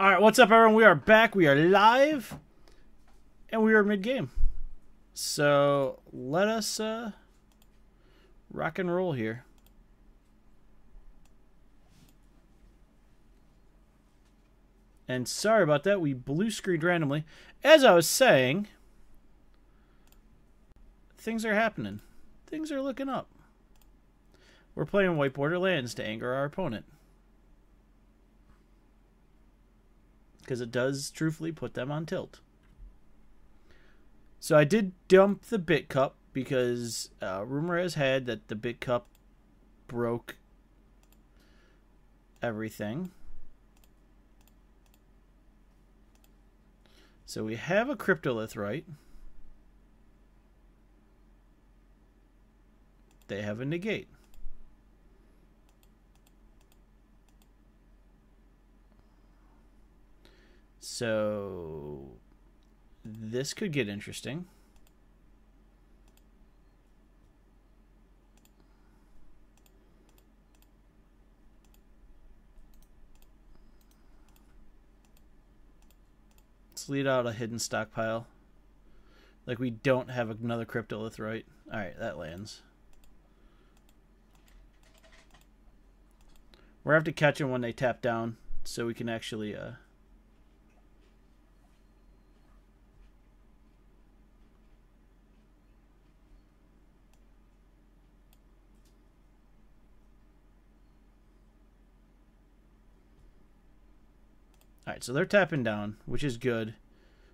All right, what's up, everyone? We are back. We are live, and we are mid-game. So let us rock and roll here. And sorry about that. We blue screened randomly. As I was saying, things are happening. Things are looking up. We're playing white border lands to anger our opponent. Because it does truthfully put them on tilt. So I did dump the Bit Cup because rumor has had that the Bit Cup broke everything. So we have a Cryptolith, right? They have a negate. So this could get interesting. Let's lead out a hidden stockpile. Like we don't have another Cryptolith, right? Alright, that lands. We're going to have to catch them when they tap down so we can actually... Alright, so they're tapping down, which is good.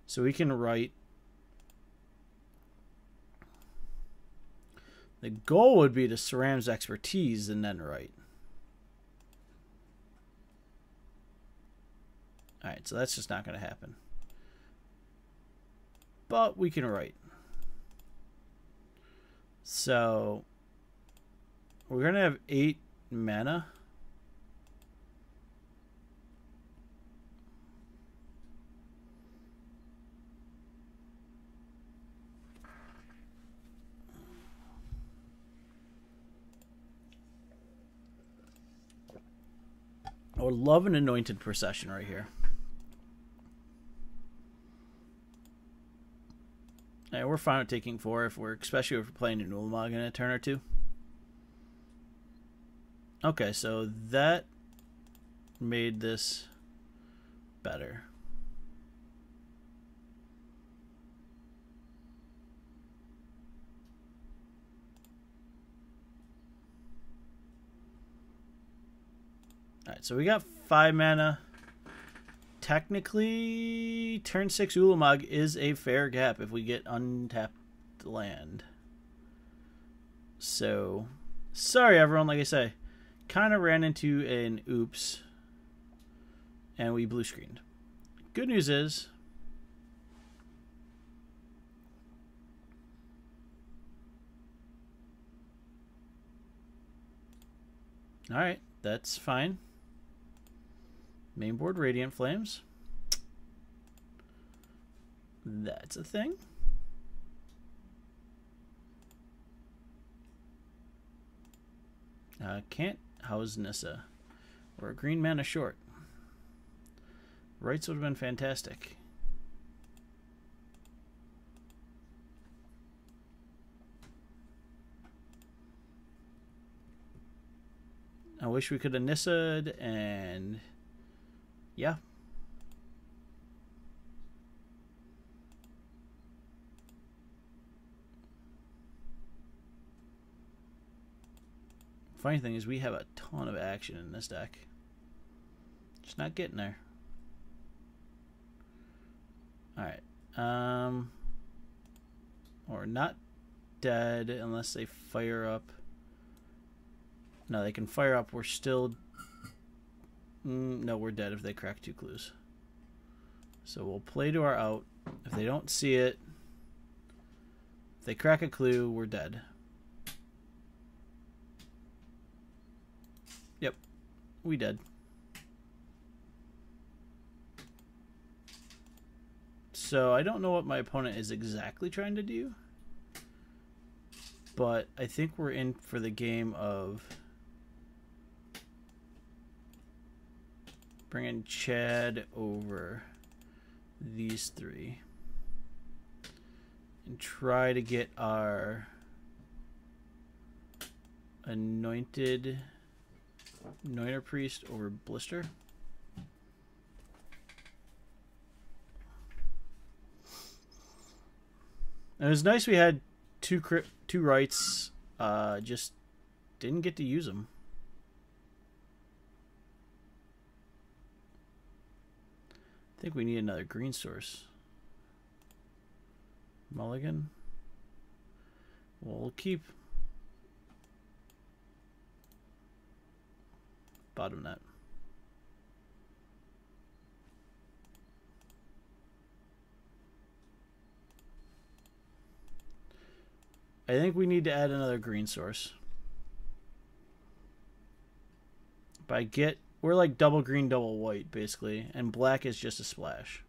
So we can write. The goal would be to Ceram's expertise and then write. Alright, so that's just not going to happen. But we can write. So we're going to have 8 mana. I would love an Anointed Procession right here. And we're fine with taking 4 if we're, especially if we're playing an Ulamog in a turn or two. Okay, so that made this better. Alright, so we got 5 mana. Technically, turn 6 Ulamog is a fair gap if we get untapped land. So, sorry everyone, like I say, kind of ran into an oops, and we blue screened. Good news is, alright, that's fine. Mainboard Radiant Flames. That's a thing. Can't house Nissa. We're a green mana short. Rights would have been fantastic. I wish we could have Nissa'd and... yeah. Funny thing is we have a ton of action in this deck. Just not getting there. Alright. We're not dead unless they fire up. No, they can fire up. We're still... no, we're dead if they crack 2 clues. So we'll play to our out. If they don't see it, if they crack a clue, we're dead. Yep, we dead. So I don't know what my opponent is exactly trying to do, but I think we're in for the game of bringing Chad over these three. And try to get our anointed Anointer Priest over Blister. And it was nice we had two rights, just didn't get to use them. I think we need another green source. Mulligan. We'll keep bottom net. I think we need to add another green source. We're like double green, double white, basically, and black is just a splash.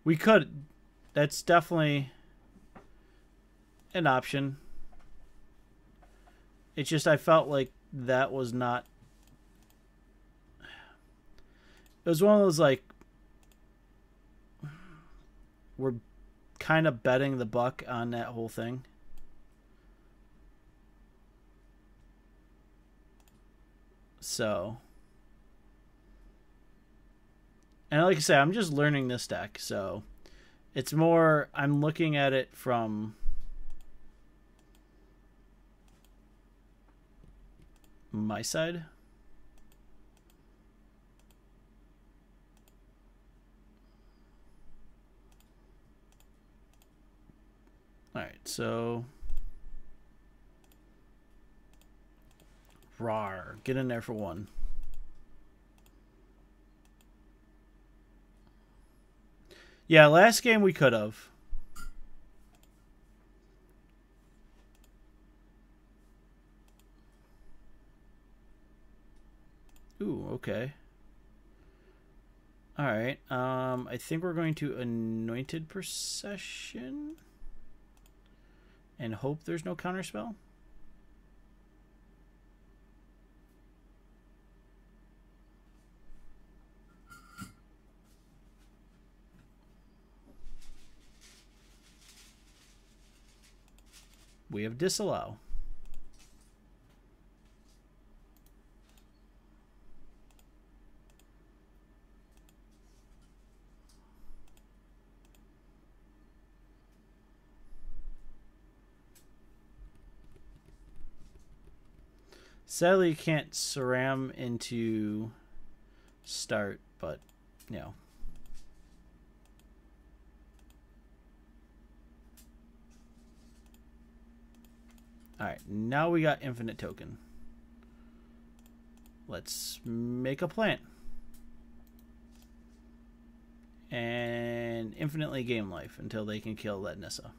We could. That's definitely an option. It's just I felt like that was not. It was one of those, like, we're kind of betting the buck on that whole thing. So. And like I say, I'm just learning this deck, so it's more, I'm looking at it from my side. Alright, so rawr, get in there for one. Yeah, last game we could have. Ooh, okay. Alright, I think we're going to Anointed Procession and hope there's no counterspell. We have Disallow. Sadly, you can't SRAM into start, but, you know. Alright, now we got infinite token. Let's make a plant. And infinitely game life until they can kill that Nissa.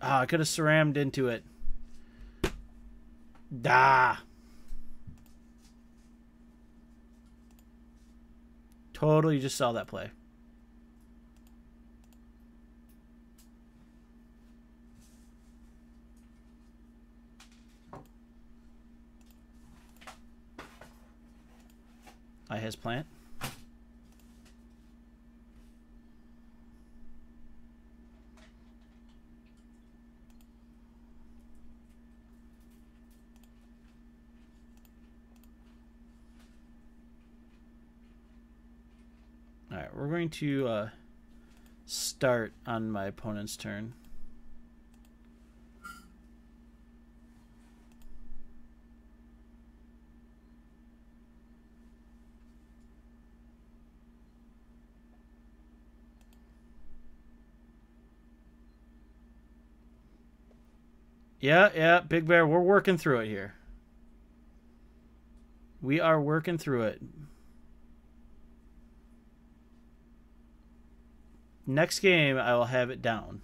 Ah, I could have SRAM'd into it. Ah! Totally just saw that play. I has plant. Alright, we're going to start on my opponent's turn. Yeah, Big Bear, we're working through it here. We are working through it. Next game, I will have it down.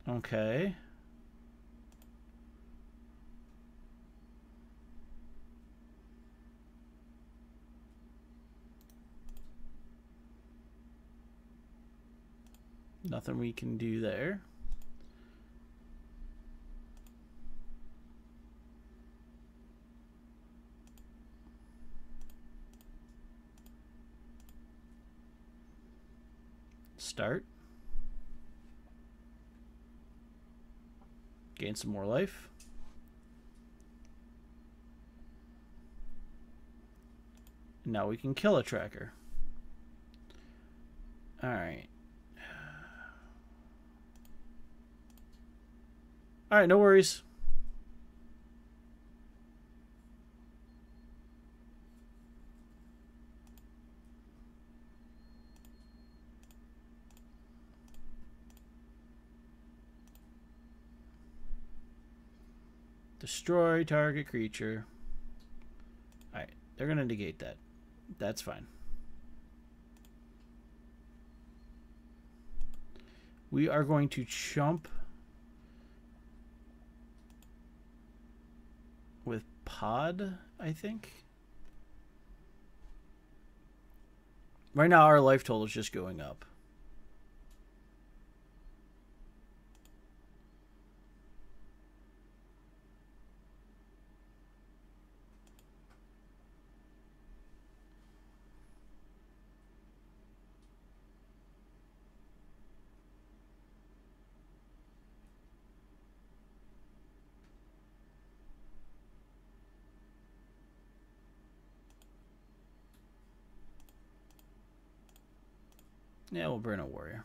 Okay. Nothing we can do there. Start. Gain some more life. Now we can kill a tracker. Alright. Alright, no worries. Destroy target creature. Alright, they're going to negate that. That's fine. We are going to chump with Pod, I think. Right now our life total is just going up. Yeah, we'll burn a warrior.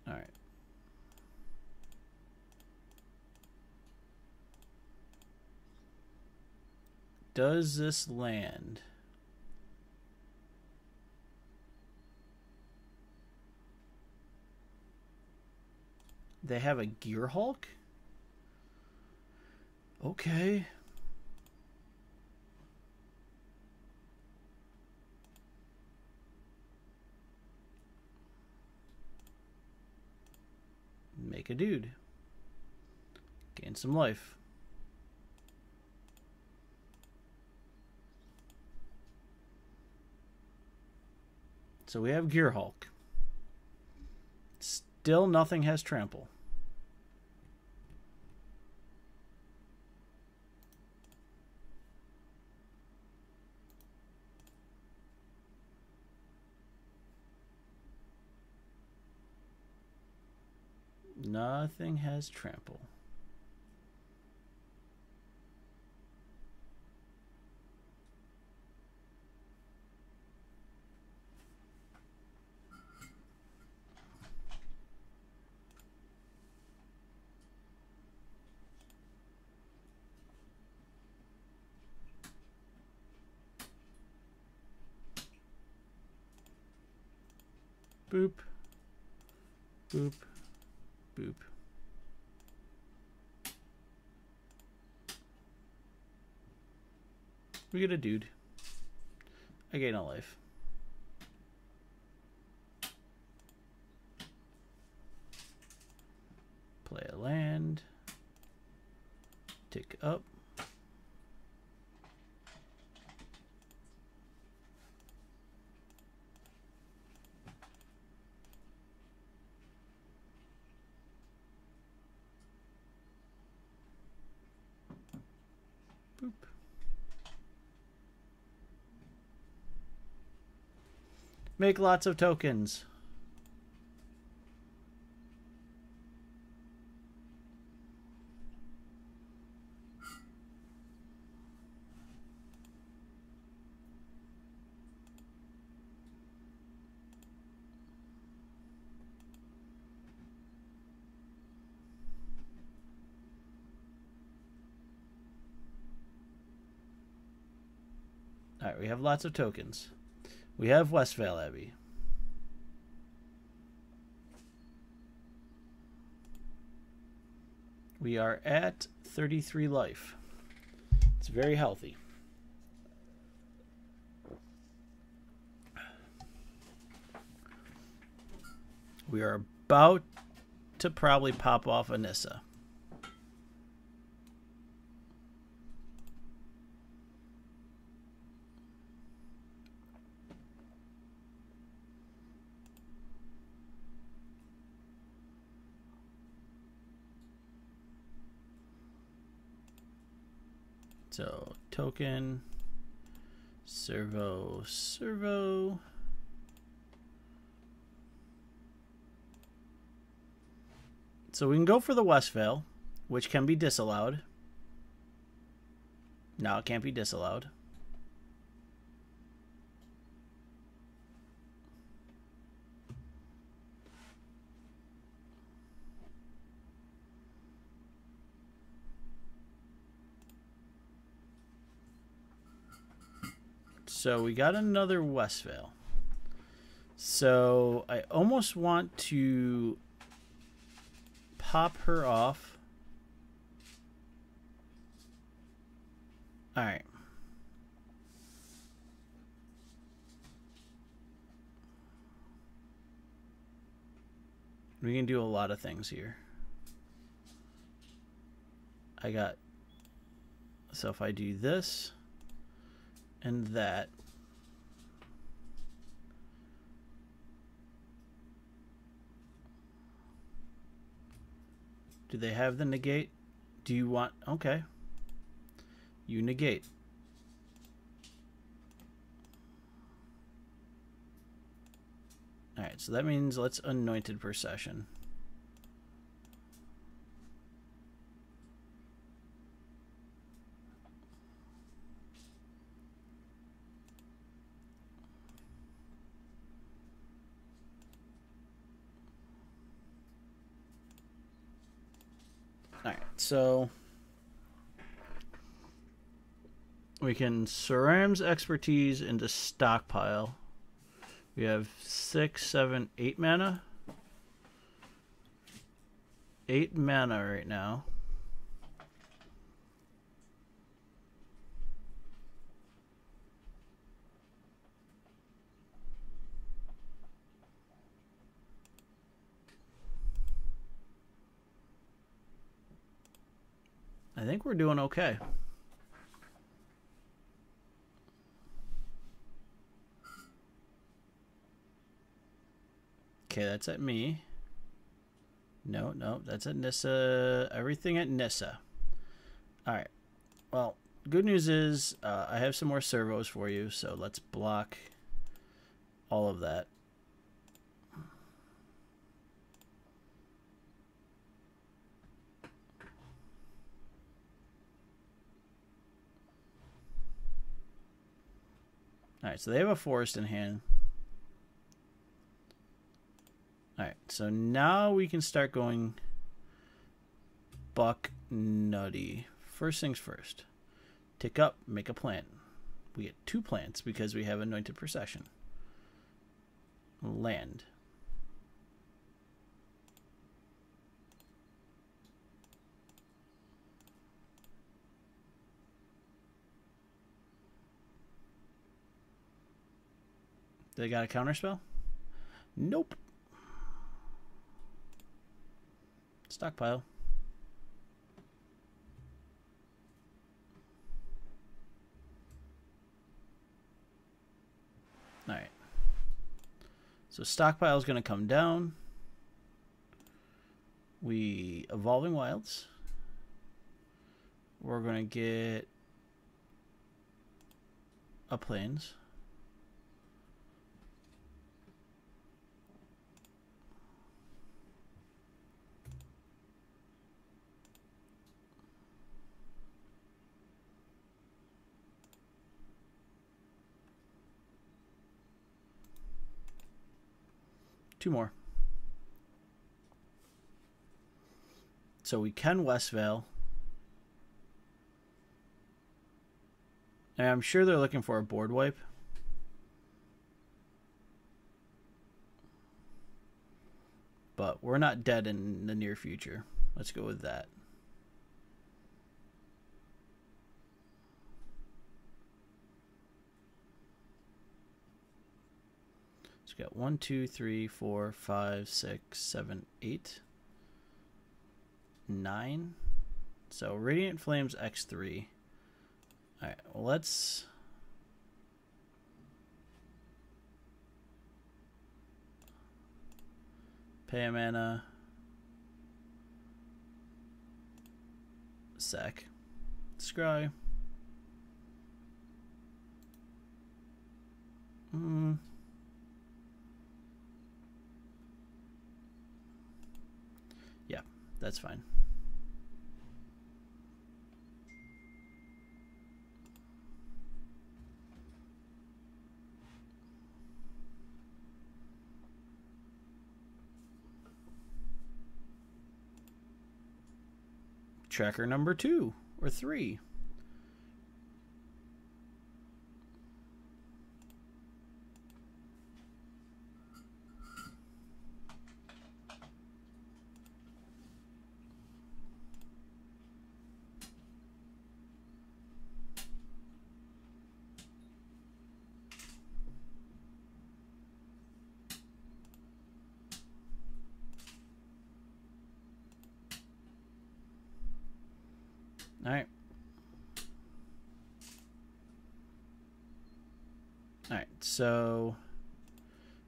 All right. Does this land? They have a Gear Hulk? Okay. Make a dude. Gain some life. So we have Gear Hulk. Still nothing has trample. Nothing has trample. Boop. Boop. Boop. We get a dude. I gain a life. Play a land. Tick up. Boop. Make lots of tokens. All right, we have lots of tokens. We have Westvale Abbey. We are at 33 life. It's very healthy. We are about to probably pop off Anissa. So token, servo. So we can go for the Westvale, which can be disallowed. No, it can't be disallowed. So we got another Westvale. So I almost want to pop her off. All right. We can do a lot of things here. So if I do this and that, do they have the negate? Do you want, okay. You negate. Alright, so that means let's Anointed Procession. Alright, so we can Saram's Expertise into Stockpile. We have 6, 7, 8 mana. 8 mana right now. I think we're doing okay. Okay, that's at me. No, that's at Nissa. Everything at Nissa. Alright. Well, good news is I have some more servos for you, so let's block all of that. Alright, so they have a forest in hand. Alright, so now we can start going buck nutty. First things first. Tick up, make a plant. We get 2 plants because we have Anointed Procession. Land. They got a counterspell? Nope. Stockpile. Alright. So stockpile is going to come down. We Evolving Wilds. We're going to get a Plains. Two more. So we can Westvale. And I'm sure they're looking for a board wipe. But we're not dead in the near future. Let's go with that. So we got 1, 2, 3, 4, 5, 6, 7, 8. 9. So Radiant Flames X3. Alright, well, let's... pay a mana. Sec. Scry. Yeah, that's fine. Tracker number 2 or 3. All right. All right. So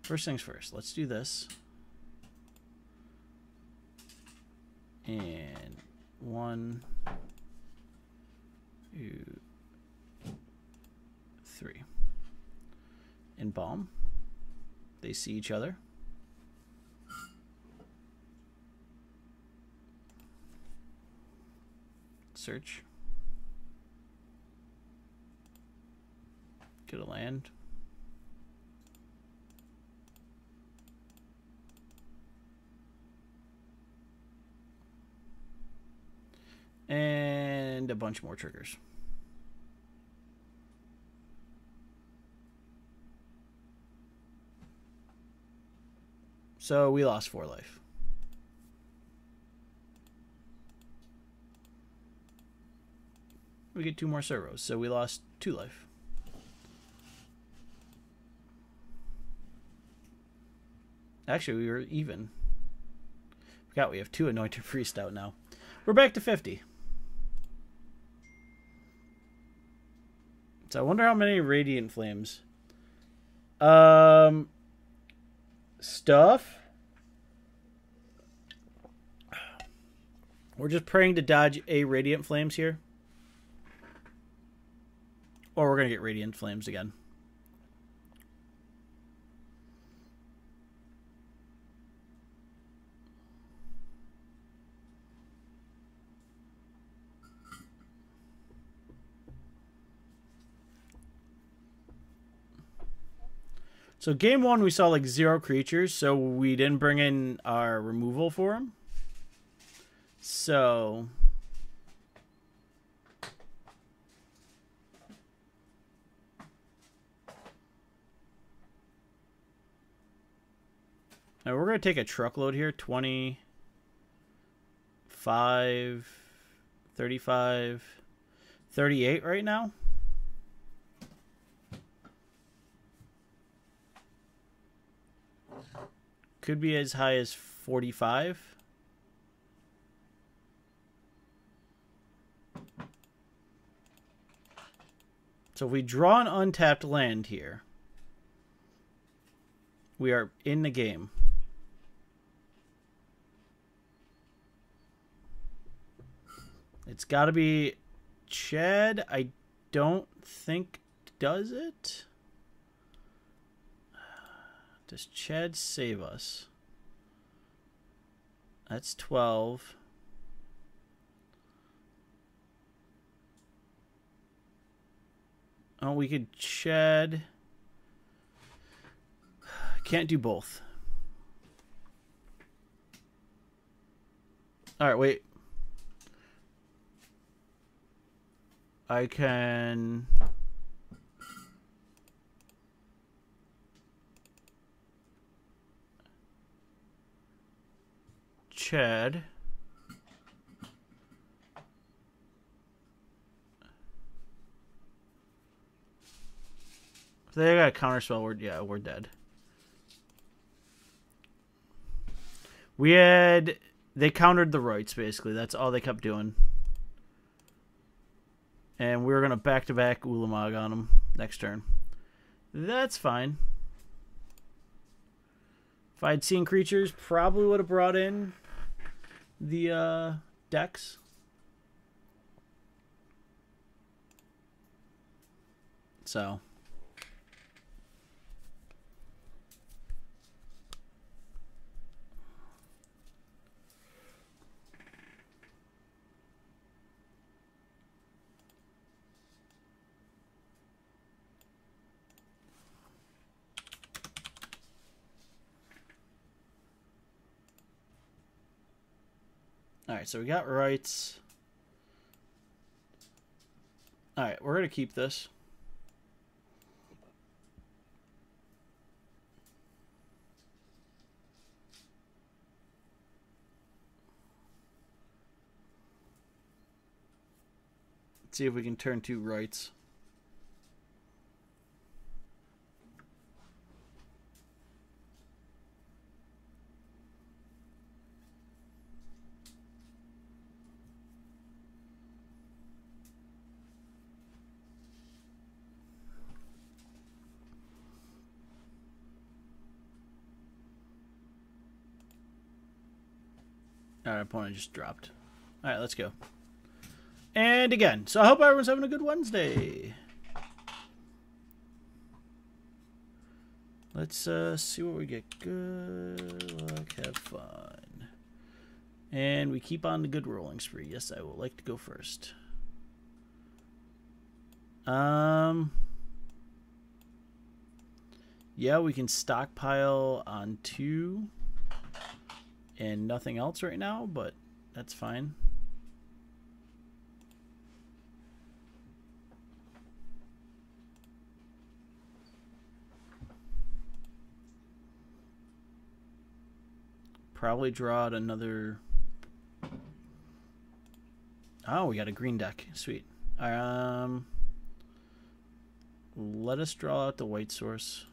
first things first, let's do this. And 1, 2, 3. Embalm. They see each other. Search. Get a land. And a bunch more triggers. So we lost 4 life. We get 2 more servos, so we lost 2 life. Actually, we were even. Forgot we have 2 Anointed Priest out now. We're back to 50. So I wonder how many Radiant Flames. Stuff. We're just praying to dodge a Radiant Flames here. Or we're going to get Radiant Flames again. So game 1 we saw like 0 creatures, so we didn't bring in our removal for him. So... now we're going to take a truckload here. 25, 35, 38 right now. Could be as high as 45. So if we draw an untapped land here, we are in the game. It's got to be Chad. I don't think does it. Does Chad save us? That's 12. Oh, we could Chad. Can't do both. All right, wait. I can... Chad. If they got a counterspell, we're dead. We had They countered the rights, basically. That's all they kept doing. And we were going to back-to-back Ulamog on them next turn. That's fine. If I'd seen creatures, probably would have brought in the decks. So... Alright, so we got rights. Alright, we're going to keep this. Let's see if we can turn 2 rights. Our opponent just dropped. Alright, let's go. And again. So I hope everyone's having a good Wednesday. Let's see what we get. Good luck, have fun. And we keep on the good rolling spree. Yes, I would like to go first. Yeah, we can stockpile on 2 and nothing else right now, but that's fine. Probably draw out another... Oh, we got a green deck. Sweet. Let us draw out the white source.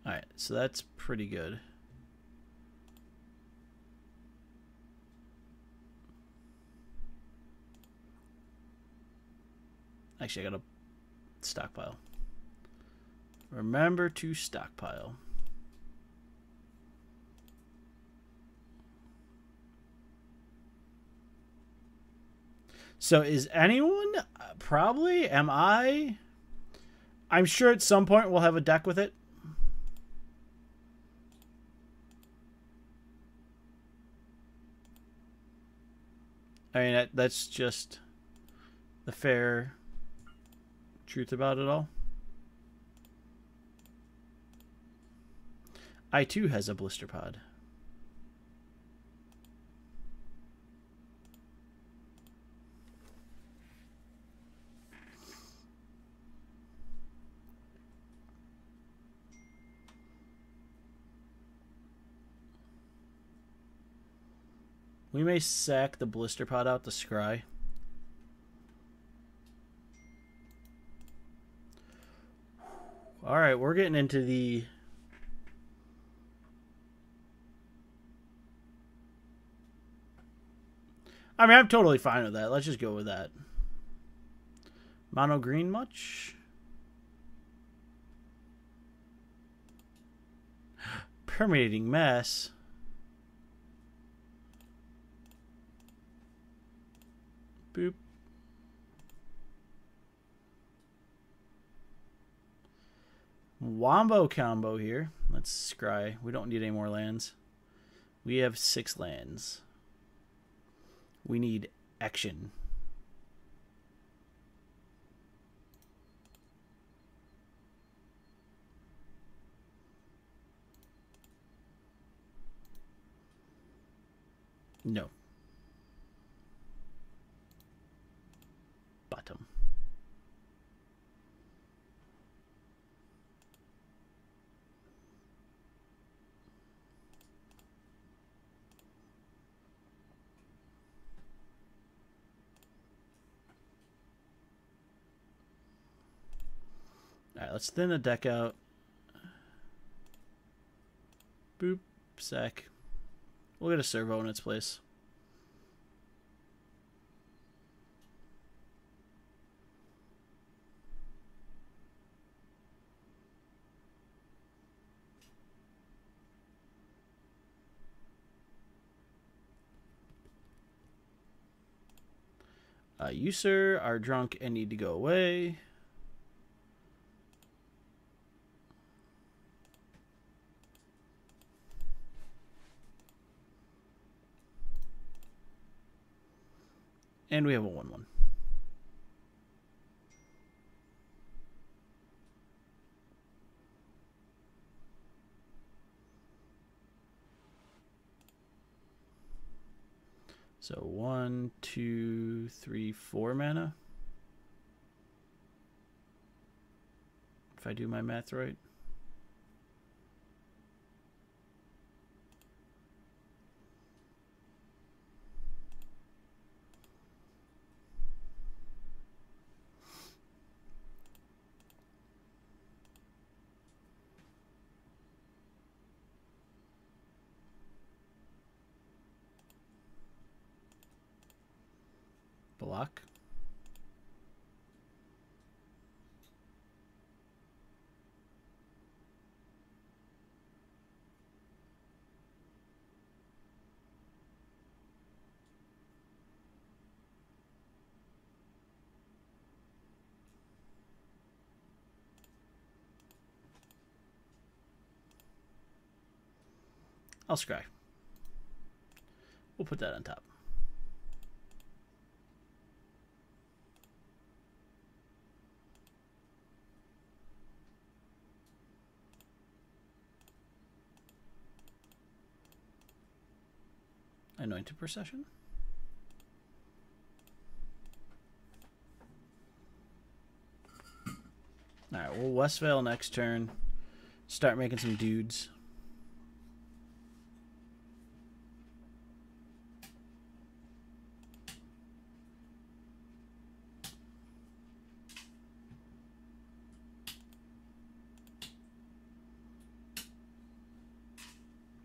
Alright, so that's pretty good. Actually, I gotta stockpile. Remember to stockpile. So is anyone, probably, am I? I'm sure at some point we'll have a deck with it. I mean, that's just the fair truth about it all. I too has a blister pod. We may sack the blister pod out to scry. Alright, we're getting into the... I mean, I'm totally fine with that. Let's just go with that. Mono green much? Permeating mess. Boop. Wombo combo here. Let's scry. We don't need any more lands. We have 6 lands. We need action. No. Bottom. Alright, let's thin the deck out. Boop. Sack. We'll get a servo in its place. You, sir, are drunk and need to go away. And we have a 1-1. So 1, 2, 3, 4 mana. If I do my math right. Block. I'll scry. We'll put that on top. Anointed Procession. Alright, we'll Westvale next turn. Start making some dudes.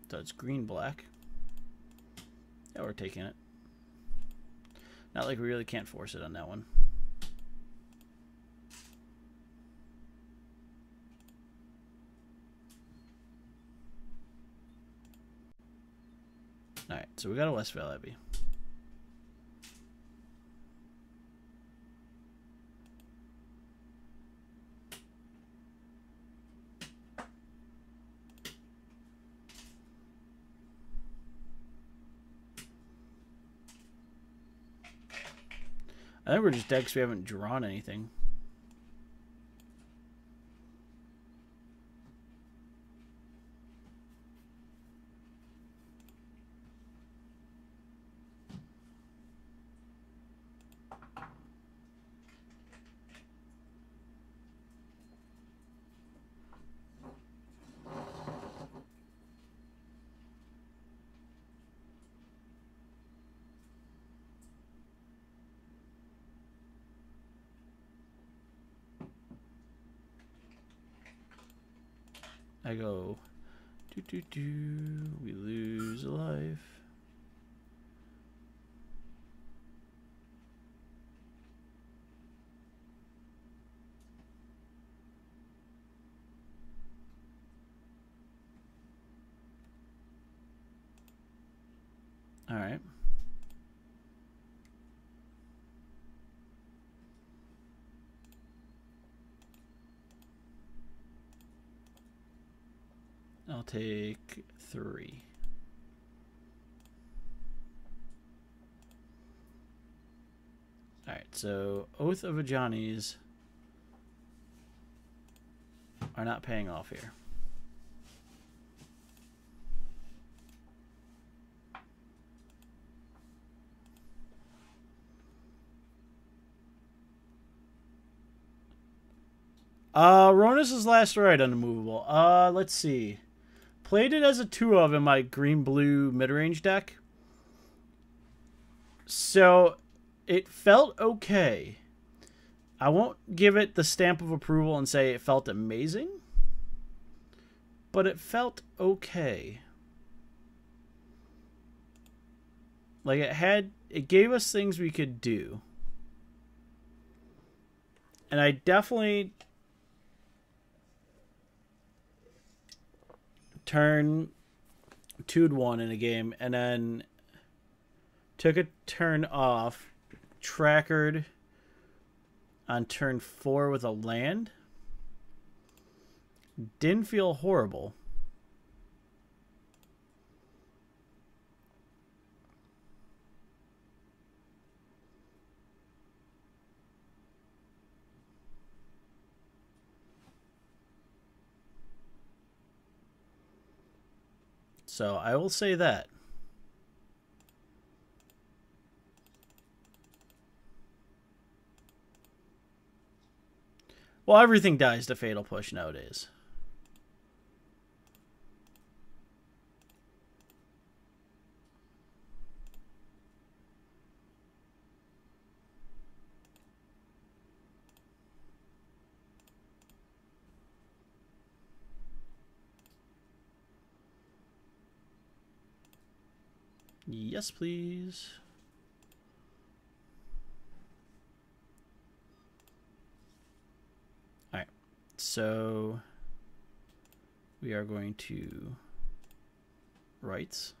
So it's green-black. Yeah, we're taking it. Not like we really can't force it on that one. Alright, so we got a Westvale Abbey. I think we're just dead because we haven't drawn anything. I go, we lose a life. All right. I'll take 3. Alright, so Oath of Ajani's are not paying off here. Ronus' last right on Immovable. Let's see. Played it as a 2-of in my green-blue mid-range deck. So, it felt okay. I won't give it the stamp of approval and say it felt amazing. But it felt okay. Like, it gave us things we could do. And I definitely turn 2'd1 in a game and then took a turn off, trackered on turn 4 with a land. Didn't feel horrible. So I will say that. Well, everything dies to Fatal Push nowadays. Yes, please. All right. So we are going to rights.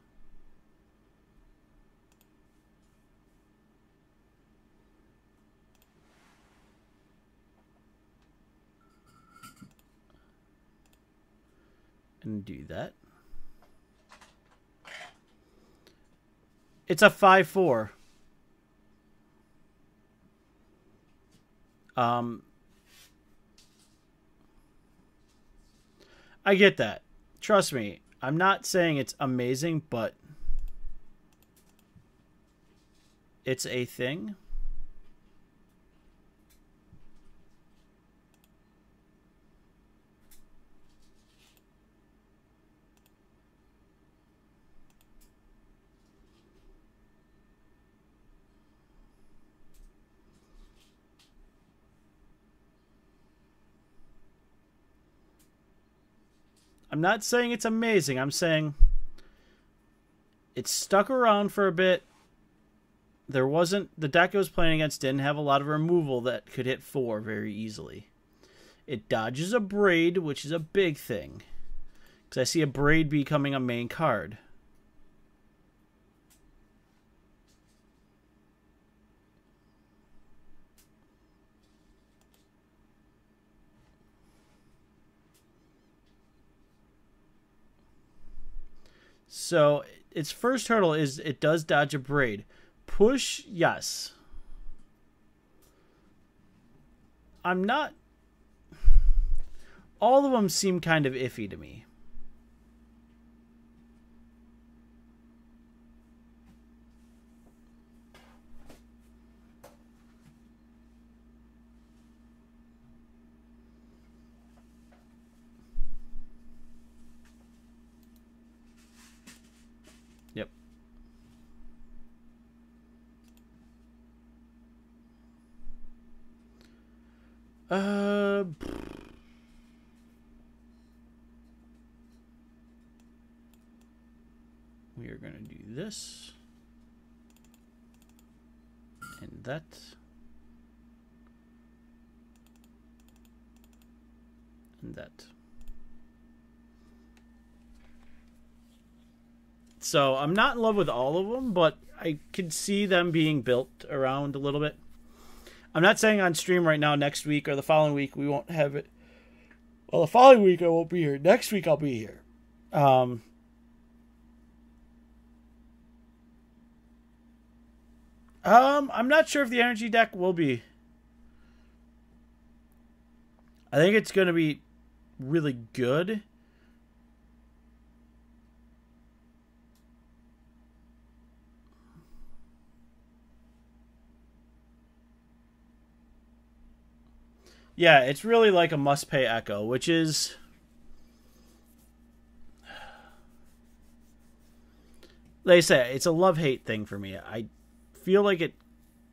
And do that. It's a 5/4. I get that. Trust me, I'm not saying it's amazing, but it's a thing. I'm not saying it's amazing. I'm saying it stuck around for a bit. The deck I was playing against didn't have a lot of removal that could hit 4 very easily. It dodges a Braid, which is a big thing. Because I see a Braid becoming a main card. So its first hurdle is it does dodge a Braid. Push, yes. I'm not... All of them seem kind of iffy to me. Yep. We are going to do this. And that. And that. So I'm not in love with all of them, but I could see them being built around a little bit. I'm not saying on stream right now, next week or the following week, we won't have it. Well, the following week I won't be here. Next week I'll be here. I'm not sure if the energy deck will be. I think it's going to be really good. Yeah, it's really like a must-pay Echo, which is... Like I say, it's a love-hate thing for me. I feel like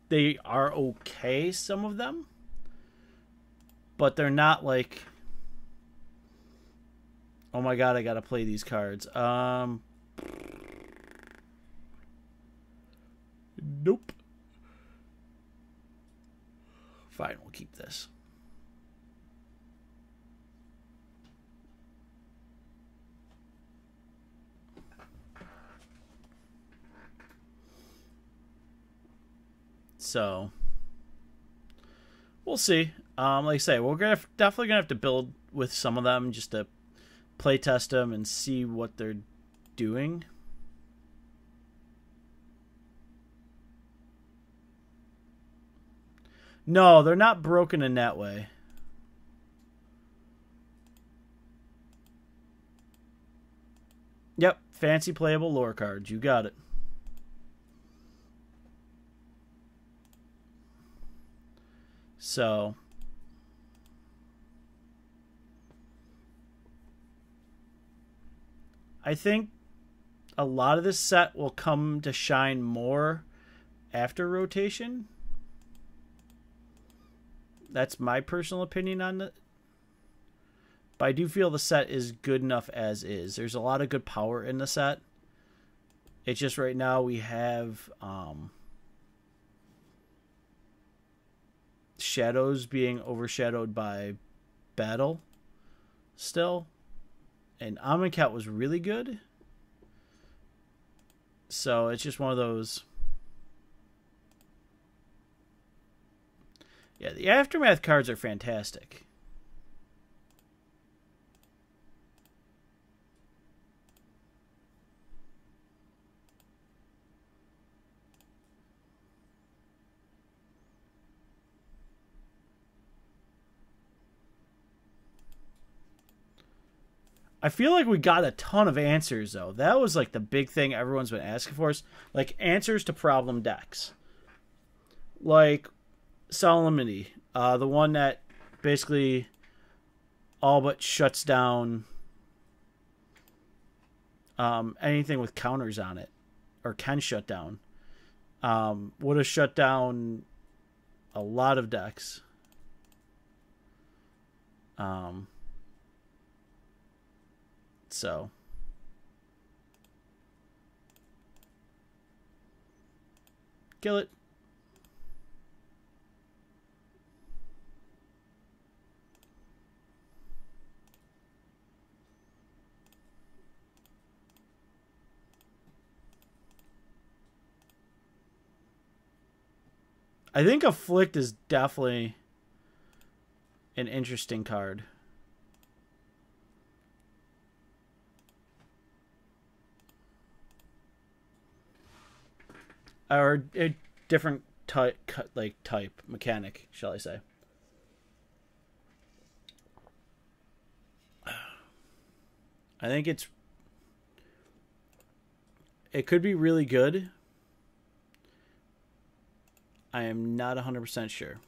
they are okay, some of them. But they're not like... Oh my god, I gotta play these cards. Nope. Fine, we'll keep this. So we'll see. Like I say, we're definitely gonna have to build with some of them just to play test them and see what they're doing. No, they're not broken in that way. Yep, fancy playable lore cards. You got it. So I think a lot of this set will come to shine more after rotation. That's my personal opinion on it. But I do feel the set is good enough as is. There's a lot of good power in the set. It's just right now we have Shadows being overshadowed by Battle still. And Amonkhet was really good. So it's just one of those. Yeah, the Aftermath cards are fantastic. I feel like we got a ton of answers, though. That was like the big thing everyone's been asking for us. Like answers to problem decks. Like Solemnity, the one that basically all but shuts down anything with counters on it, or can shut down. Would have shut down a lot of decks. So kill it. I think Afflict is definitely an interesting card. Or a different type mechanic, shall I say. I think it could be really good. I am not 100% sure.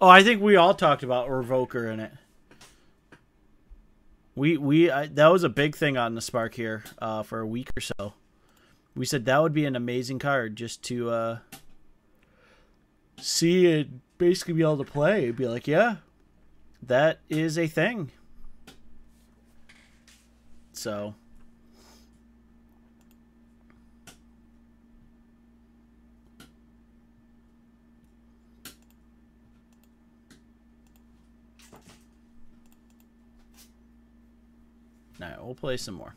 Oh, I think we all talked about Revoker in it. That was a big thing on the Spark here for a week or so. We said that would be an amazing card just to see it, basically be able to play. Be like, yeah, that is a thing. So now we'll play some more.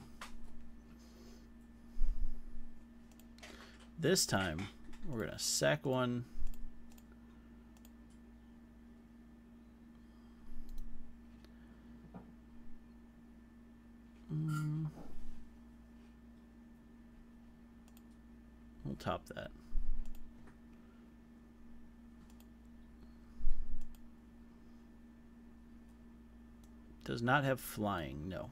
This time we're gonna sack one. We'll top that. Does not have flying, no.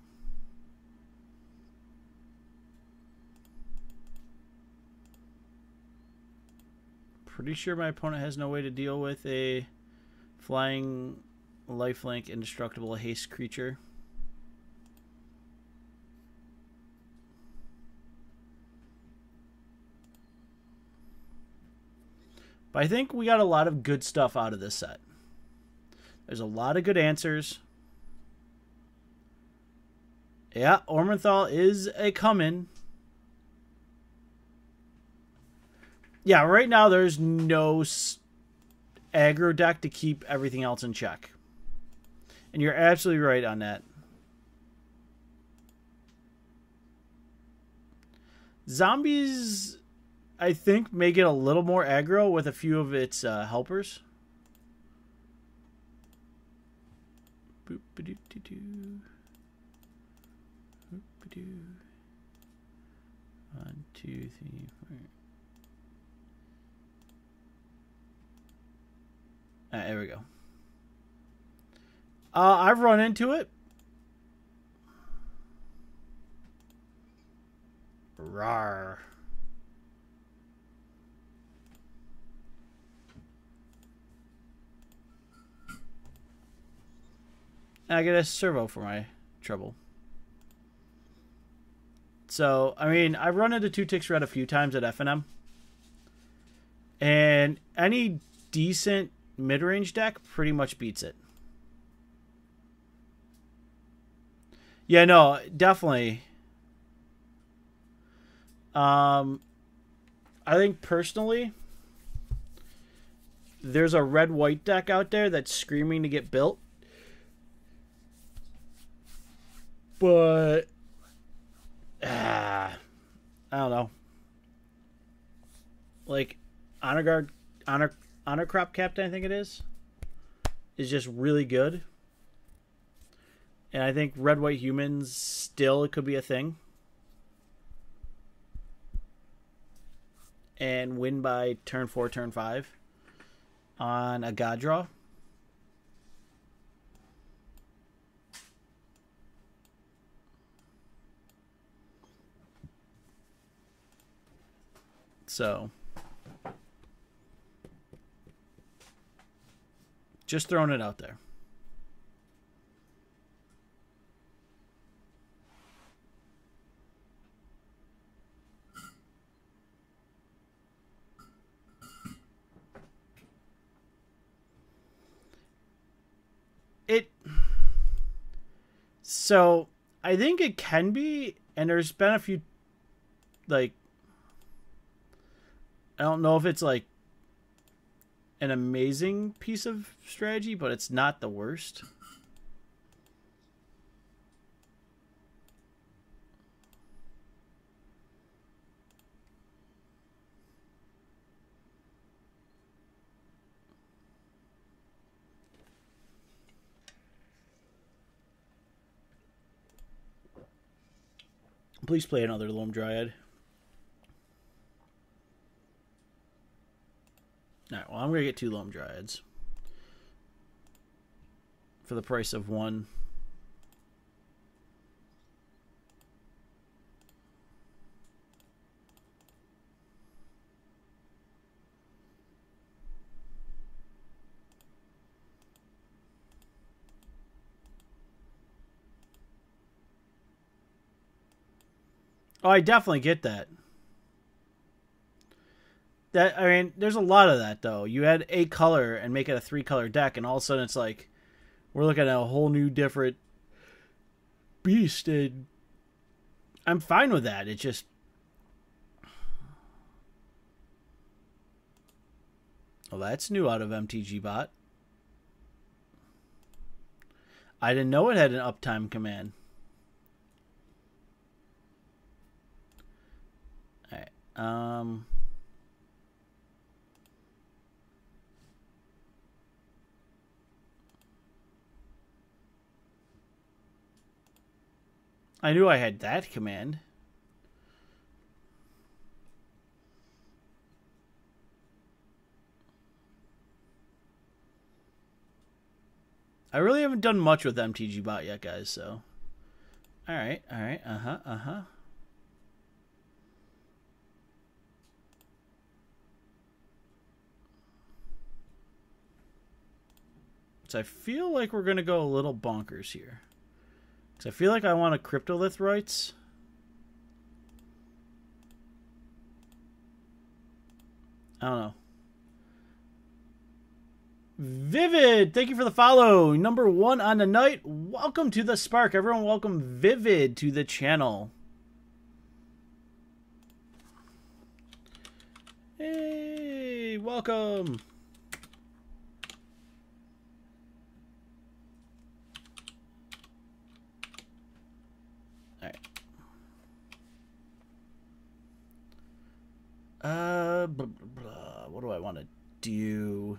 pretty sure my opponent has no way to deal with a flying lifelink indestructible haste creature. But I think we got a lot of good stuff out of this set. There's a lot of good answers. Yeah, Ormenthal is a coming. Yeah, right now there's no aggro deck to keep everything else in check. And you're absolutely right on that. Zombies, I think, may get a little more aggro with a few of its helpers. Boop-a-doo-doo-doo. Boop-a-doo. 1, 2, 3, 4. There we go. I've run into it. Rawr. I get a servo for my trouble. So, I mean, I've run into 2 ticks red a few times at FNM. And any decent mid-range deck pretty much beats it. Yeah, no, definitely. I think personally, there's a red-white deck out there that's screaming to get built. But I don't know. Like Honor Crop Captain, I think it is just really good. And I think red white humans still it could be a thing. And win by turn 4, turn 5 on a god draw. So, just throwing it out there. So, I think it can be, and there's been a few, like, I don't know if it's like an amazing piece of strategy, but it's not the worst. Please play another Loam Dryad. Alright, well, I'm going to get 2 Loam Dryads. For the price of 1. Oh, I definitely get that. I mean, there's a lot of that, though. You add a color and make it a 3-color deck, and all of a sudden it's like, we're looking at a whole new different beast, and I'm fine with that. It's just... Well, that's new out of MTG Bot. I didn't know it had an uptime command. Alright, I knew I had that command. I really haven't done much with MTG Bot yet, guys, so. Alright, uh-huh. So I feel like we're going to go a little bonkers here. Because I feel like I want a cryptolith rights. I don't know. Vivid, thank you for the follow. Number 1 on the night. Welcome to the Spark. Everyone welcome Vivid to the channel. Hey, welcome. All right. Blah, blah, blah. What do I want to do?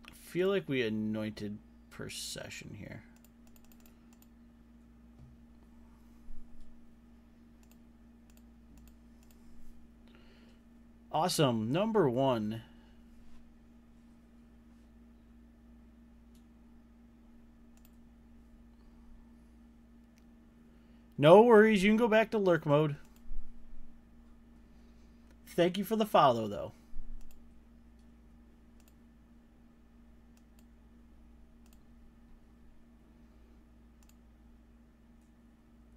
I feel like we anointed per session here. Awesome. Number 1. No worries. You can go back to lurk mode. Thank you for the follow, though.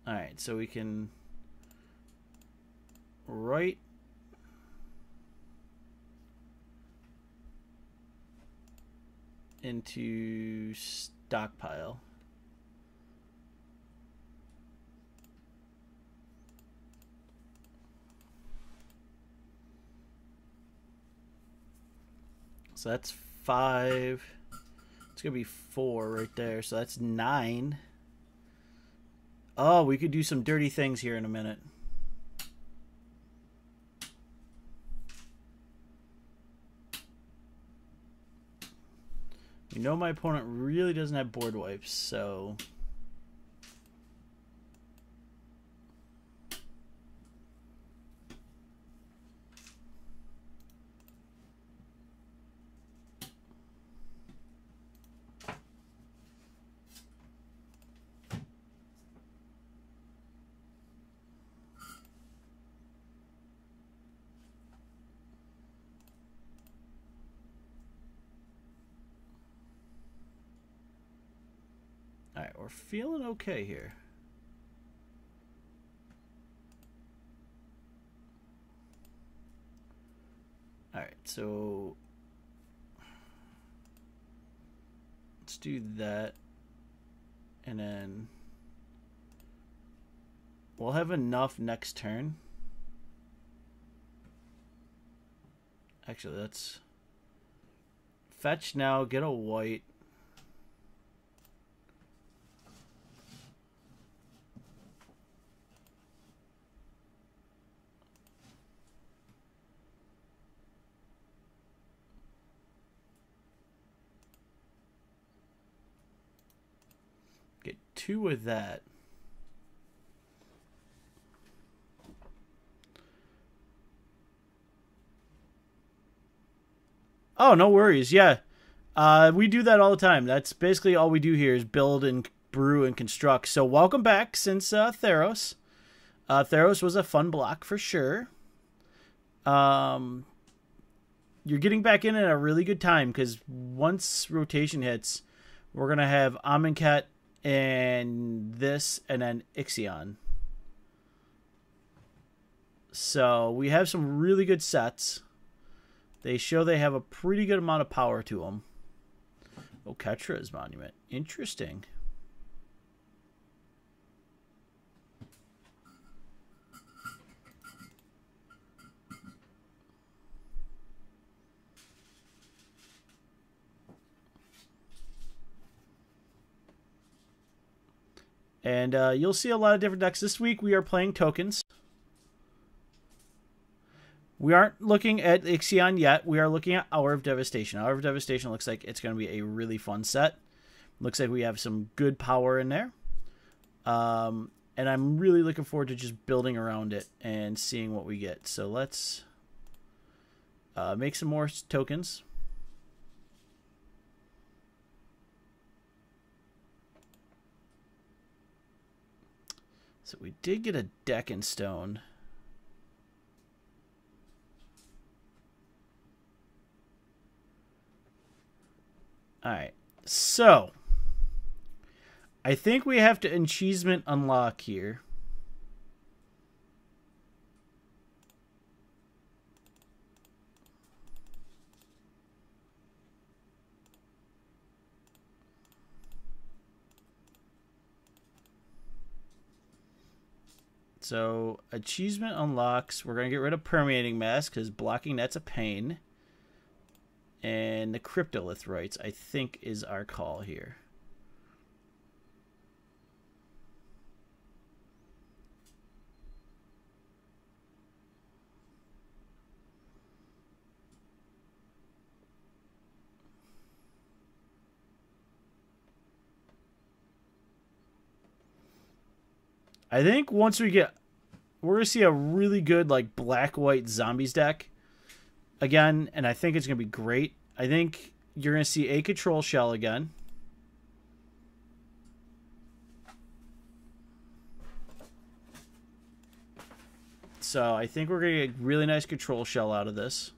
Alright, so we can write into stockpile. So that's 5. It's going to be 4 right there. So that's 9. Oh, we could do some dirty things here in a minute. You know my opponent really doesn't have board wipes, so... Alright, we're feeling okay here. Alright, so let's do that. And then we'll have enough next turn. Actually, let's fetch now, get a white. Get 2 with that. Oh, no worries. Yeah. We do that all the time. That's basically all we do here is build and brew and construct. So welcome back since Theros. Theros was a fun block for sure. You're getting back in at a really good time because once rotation hits, we're going to have Amonkhet and this and then Ixion. So we have some really good sets. They show they have a pretty good amount of power to them. Oh, Ketra's Monument. Interesting. And you'll see a lot of different decks. This week we are playing tokens. We aren't looking at Ixion yet. We are looking at Hour of Devastation. Hour of Devastation looks like it's going to be a really fun set. Looks like we have some good power in there. And I'm really looking forward to just building around it and seeing what we get. So let's make some more tokens. So we did get a deck in stone. Alright. So, I think we have to achievement unlock here. So, achievement unlocks. We're going to get rid of permeating mass because blocking that's a pain. And the cryptolith rights, I think, is our call here. I think once we get... We're going to see a really good, like, black-white zombies deck again, and I think it's going to be great. I think you're going to see a control shell again. So I think we're going to get a really nice control shell out of this.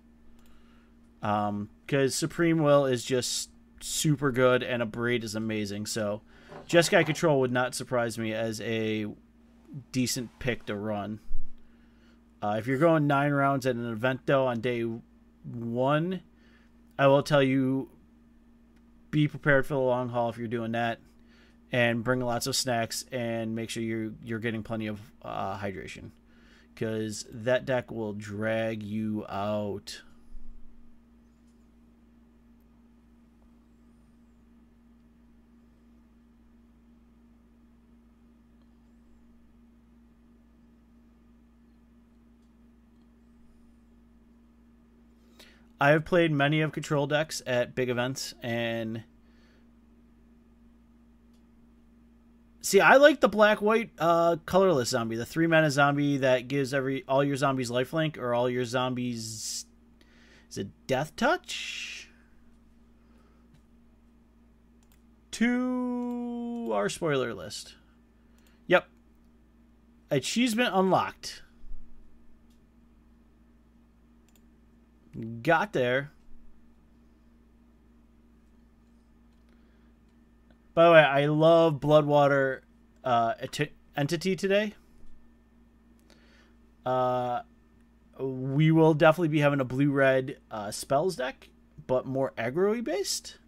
Because Supreme Will is just super good, and a Braid is amazing. So Jeskai Control would not surprise me as a decent pick to run. If you're going 9 rounds at an event, though, on day 1, I will tell you, be prepared for the long haul if you're doing that, and bring lots of snacks, and make sure you're getting plenty of hydration, because that deck will drag you out. I have played many of control decks at big events, and see, I like the black-white colorless zombie, the 3-mana zombie that gives all your zombies lifelink, or all your zombies, is it death touch? To our spoiler list. Yep. Achievement unlocked. Got there. By the way, I love Bloodwater Entity today. We will definitely be having a blue-red spells deck, but more aggro-y based.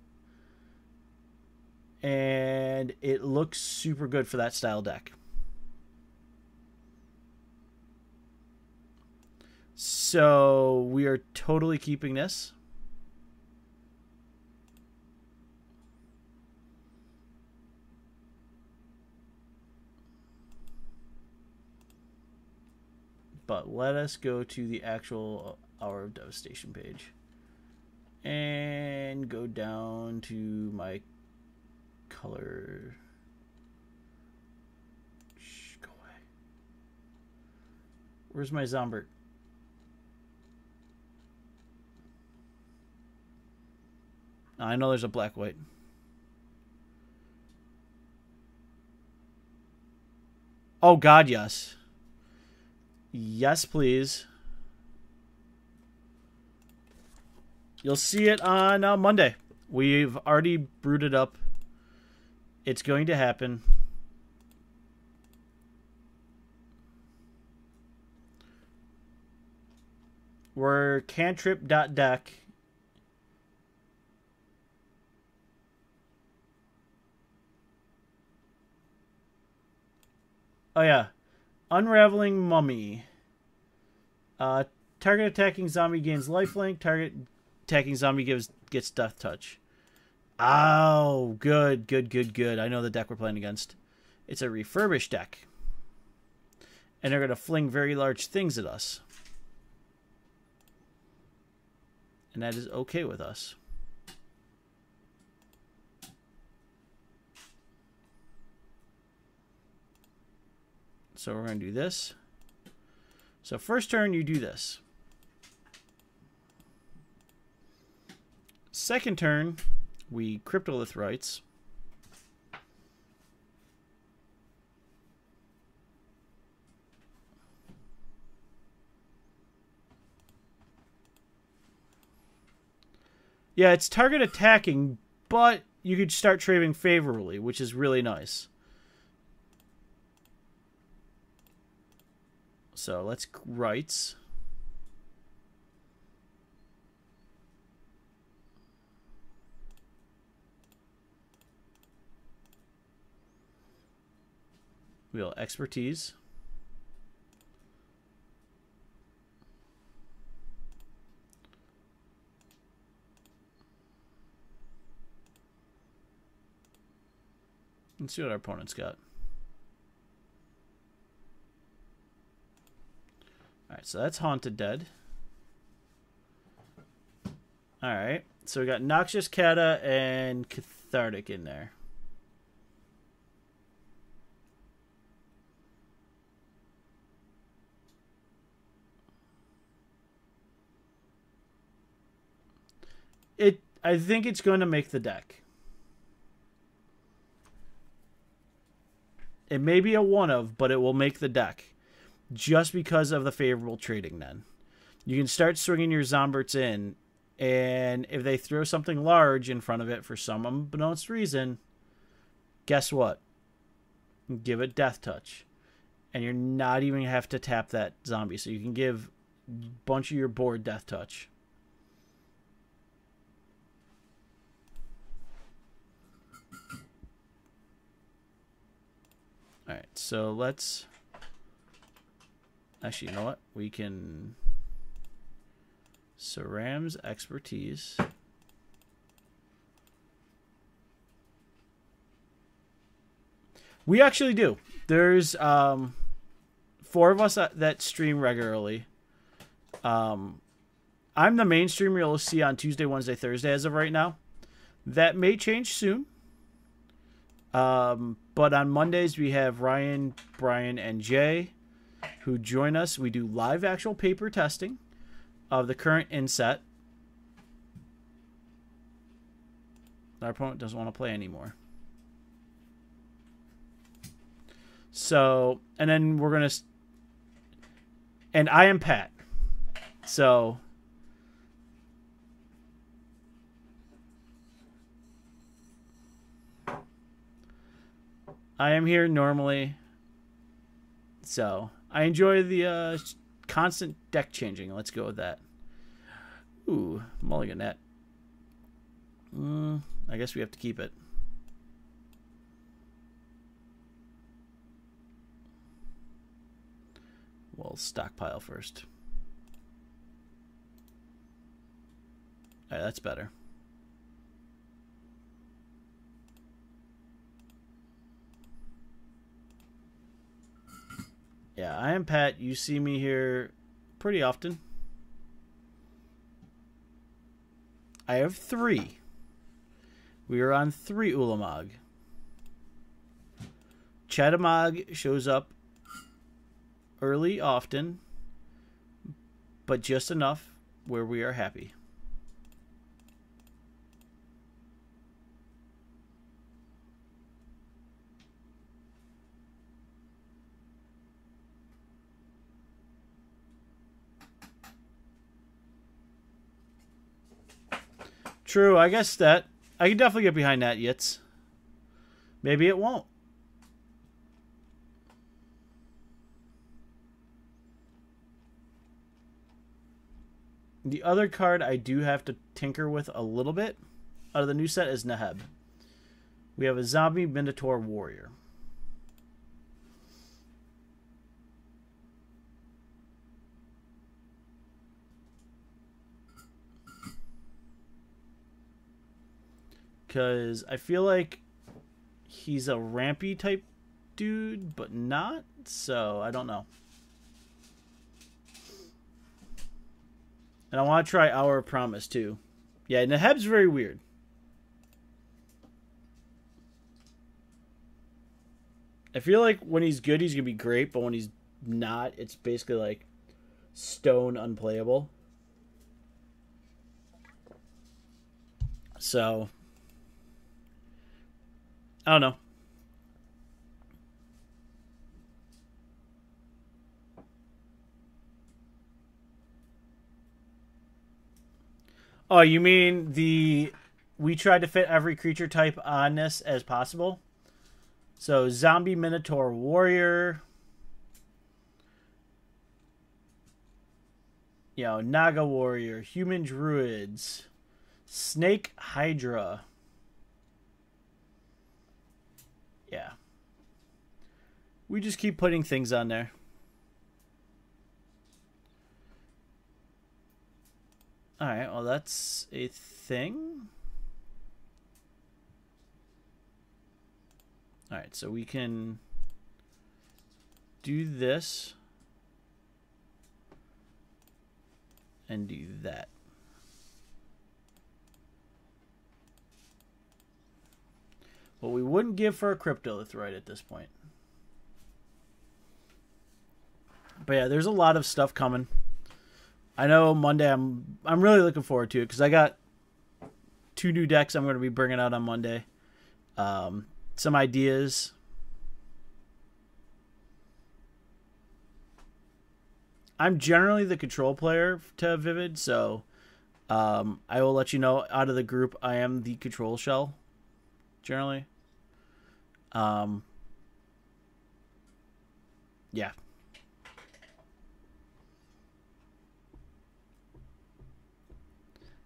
And it looks super good for that style deck. So we are totally keeping this. But let us go to the actual Hour of Devastation page. And go down to my color. Shh, go away. Where's my Zombert? I know there's a black-white. Oh, God, yes. Yes, please. You'll see it on Monday. We've already brewed it up. It's going to happen. We're cantrip.deck. Oh, yeah. Unraveling Mummy. Target attacking zombie gains lifelink. Target attacking zombie gets death touch. Oh, good, good, good, good. I know the deck we're playing against. It's a refurbished deck. And they're going to fling very large things at us. And that is okay with us. So we're going to do this. So first turn, you do this. Second turn, we Cryptolith rights. Yeah, it's target attacking, but you could start trading favorably, which is really nice. So let's rights. We'll expertise. Let's see what our opponent's got. Alright, so that's Haunted Dead. Alright, so we got Noxious Cata and Cathartic in there. I think it's going to make the deck. It may be a one of, but it will make the deck. Just because of the favorable trading then. You can start swinging your Zomberts in, and if they throw something large in front of it for some unbeknownst reason, guess what? Give it Death Touch. And you're not even going to have to tap that zombie. So you can give a bunch of your board Death Touch. Alright, so let's... Actually, you know what? We can... Saram's expertise. We actually do. There's 4 of us that stream regularly. I'm the main streamer you'll see on Tuesday, Wednesday, Thursday as of right now. That may change soon. But on Mondays we have Ryan, Brian, and Jay who join us. We do live actual paper testing of the current inset. Our opponent doesn't want to play anymore. So, and then we're going to... And I am Pat. So... I am here normally. So, I enjoy the constant deck changing. Let's go with that. Ooh, mulliganette. I guess we have to keep it. We'll stockpile first. Alright, that's better. Yeah, I am Pat. You see me here pretty often. I have 3. We are on 3 Ulamog. Chatamog shows up early often, but just enough where we are happy. True, I guess that. I can definitely get behind that, Yitz. Maybe it won't. The other card I do have to tinker with a little bit out of the new set is Neheb. We have a zombie Minotaur warrior. Because I feel like he's a rampy type dude, but not. So, I don't know. And I want to try Our Promise, too. Yeah, Neheb's very weird. I feel like when he's good, he's going to be great. But when he's not, it's basically like stone unplayable. So... I don't know. Oh, you mean the we tried to fit every creature type on this as possible. So zombie, minotaur, warrior, you know, naga warrior, human druids, snake hydra. Yeah. We just keep putting things on there. Alright, well that's a thing. Alright, so we can do this and do that. What we wouldn't give for a cryptolith right at this point. But yeah, there's a lot of stuff coming. I know Monday I'm really looking forward to it because I got 2 new decks I'm going to be bringing out on Monday. Some ideas. I'm generally the control player to Vivid, so I will let you know out of the group I am the control shell generally. Yeah.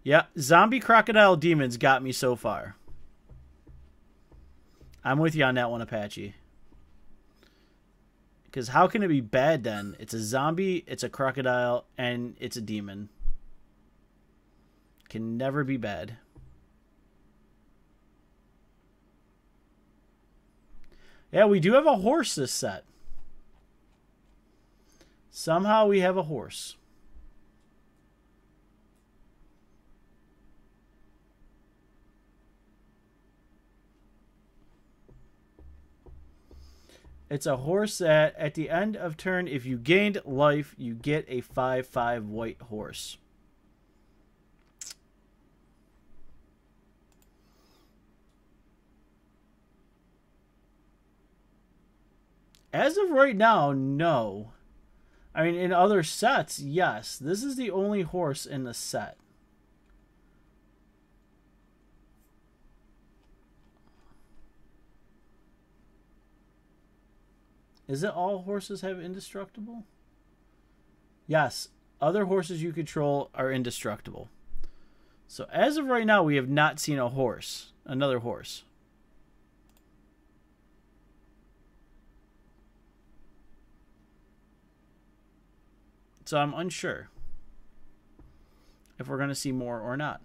Yeah, zombie crocodile demons got me so far. I'm with you on that one, Apache. Because how can it be bad then? It's a zombie, it's a crocodile, and it's a demon. Can never be bad. Yeah, we do have a horse this set. Somehow we have a horse. It's a horse that at the end of turn, if you gained life, you get a 5/5 white horse. As of right now, no. I mean, in other sets, yes. This is the only horse in the set. Is it all horses have indestructible? Yes. Other horses you control are indestructible. So as of right now, we have not seen a horse. Another horse. So I'm unsure if we're going to see more or not.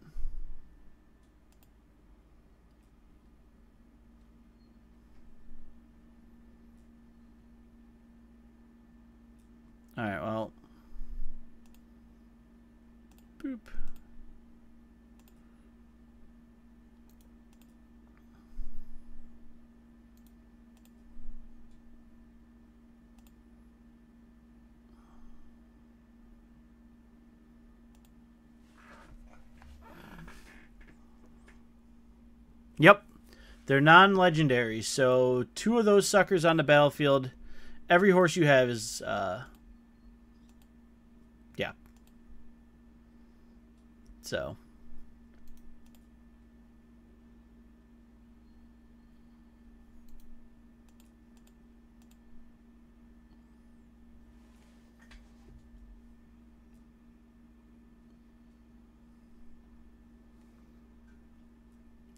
All right, well. Boop. Yep. They're non-legendary, so 2 of those suckers on the battlefield. Every horse you have is, yeah. So.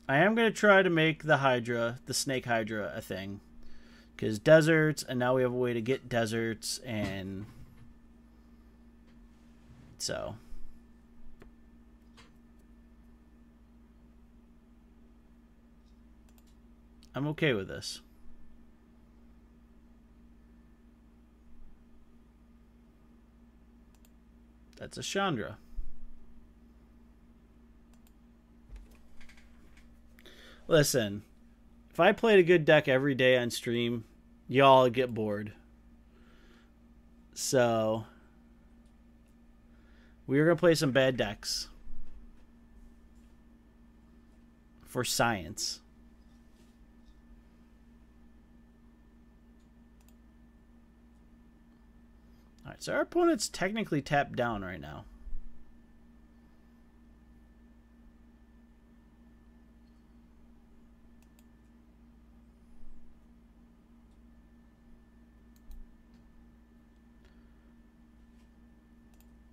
I am going to try to make the Hydra, the Snake Hydra, a thing. Because deserts, and now we have a way to get deserts, and so. I'm okay with this. That's a Chandra. Listen, if I played a good deck every day on stream, y'all get bored. So, we're going to play some bad decks for science. Alright, so our opponent's technically tapped down right now.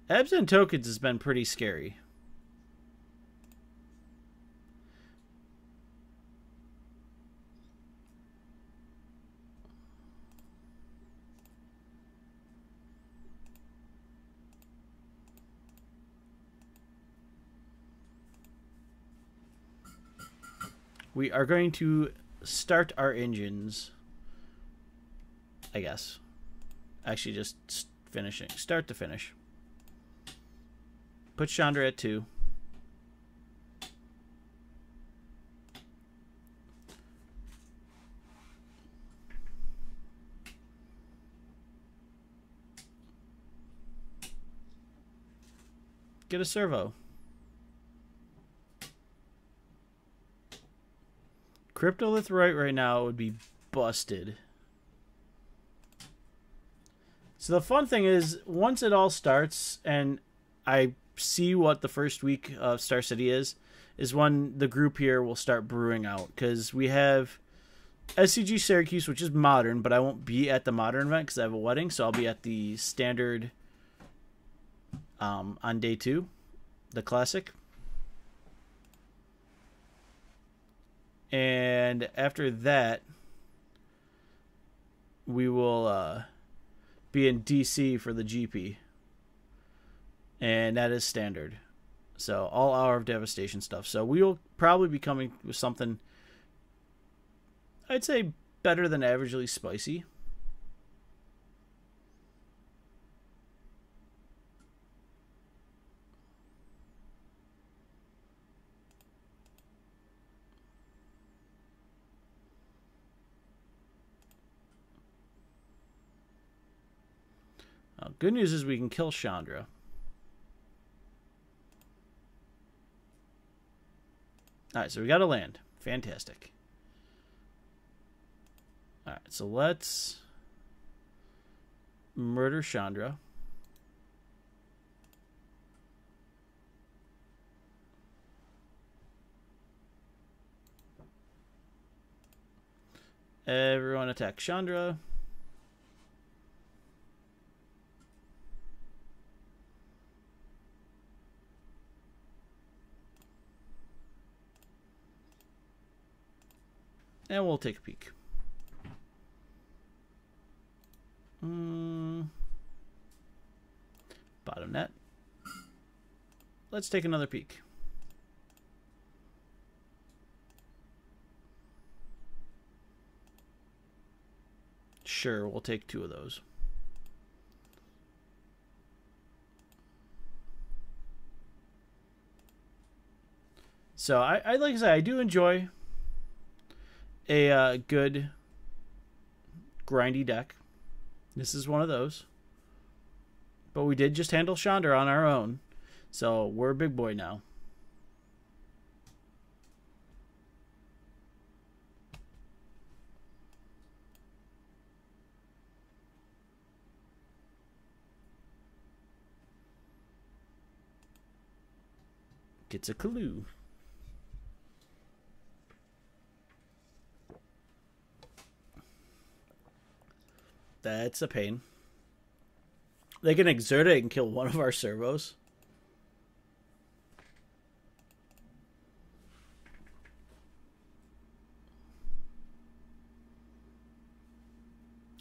Abzan tokens has been pretty scary. We are going to start our engines, I guess. Actually, just finishing. Start to finish. Put Chandra at 2. Get a servo. Cryptolith right now would be busted. So the fun thing is, once it all starts and I see what the first week of Star City is when the group here will start brewing out. Because we have SCG Syracuse, which is modern, but I won't be at the modern event because I have a wedding. So I'll be at the standard on day 2, the classic. And after that, we will be in DC for the GP. And that is standard. So all Hour of Devastation stuff. So we will probably be coming with something, I'd say, better than averagely spicy. Good news is we can kill Chandra. Alright, so we got to land. Fantastic. Alright, so let's murder Chandra. Everyone attack Chandra. And we'll take a peek. Bottom net. Let's take another peek. Sure, we'll take 2 of those. So I like I said, I do enjoy a good grindy deck. This is one of those. But we did just handle Chandra on our own. So we're a big boy now. Gets a clue. That's a pain. They can exert it and kill one of our servos.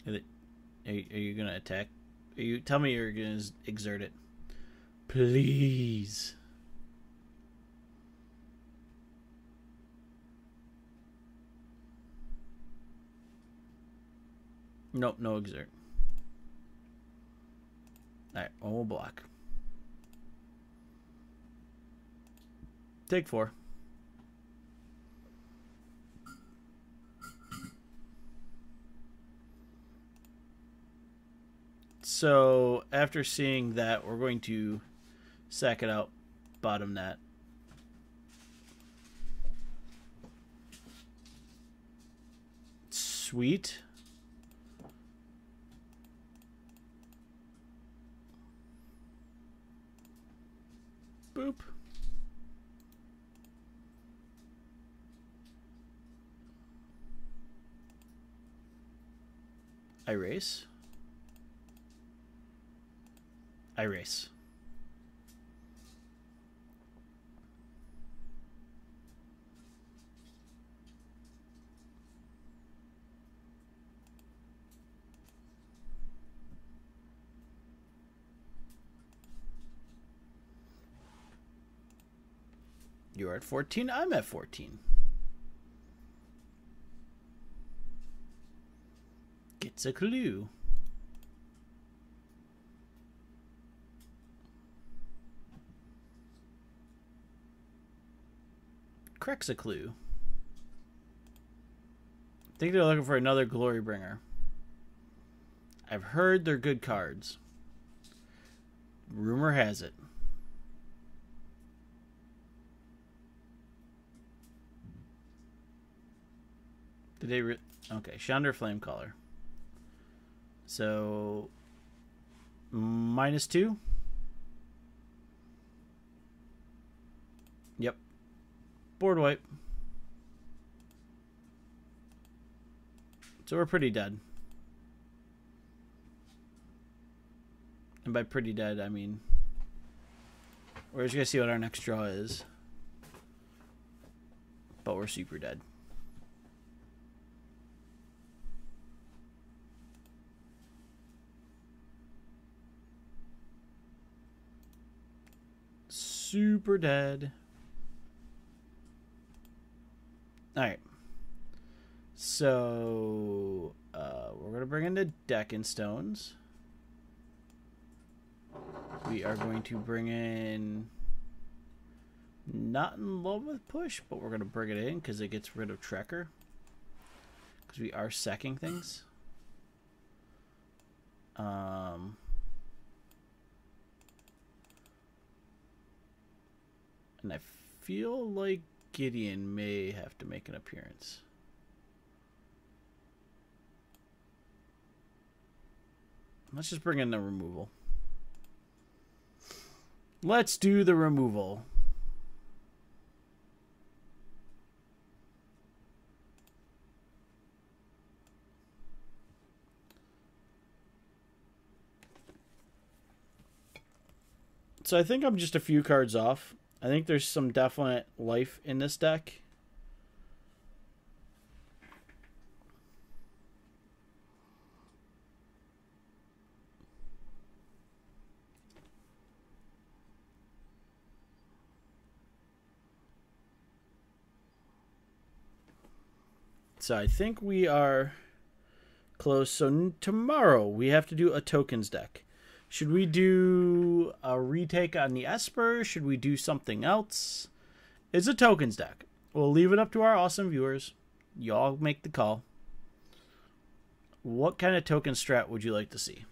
Are you going to attack? Tell me you're going to exert it. Please. Nope, no exert. Alright, one will block. Take 4. So, after seeing that, we're going to sack it out bottom net. Sweet. Boop. I race. You're at 14. I'm at 14. Gets a clue. Corrects a clue. I think they're looking for another Glory Bringer. I've heard they're good cards. Rumor has it. Did they... Okay, Chandra Flamecaller. So... -2? Yep. Board wipe. So we're pretty dead. And by pretty dead, I mean... We're just going to see what our next draw is. But we're super dead. Super dead. Alright. So, we're going to bring in the Deck and Stones. We are going to bring in... Not in love with Push, but we're going to bring it in because it gets rid of Trekker. Because we are sacking things. And I feel like Gideon may have to make an appearance. Let's just bring in the removal. Let's do the removal. So I think I'm just a few cards off. I think there's some definite life in this deck. So I think we are close. So tomorrow we have to do a tokens deck. Should we do a retake on the Esper? Should we do something else? It's a tokens deck. We'll leave it up to our awesome viewers. Y'all make the call. What kind of token strat would you like to see?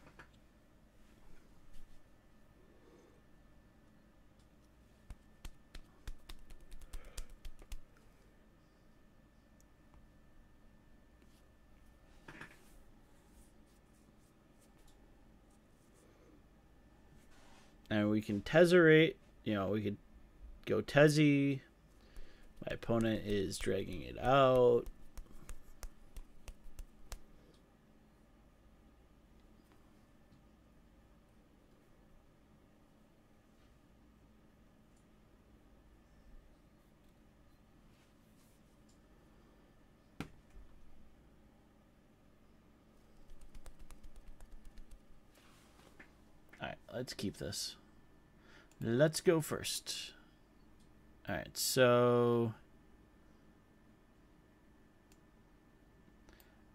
And we can Tezzerate. You know, we could go Tezzy. My opponent is dragging it out. Alright, let's keep this. Let's go first. Alright, so...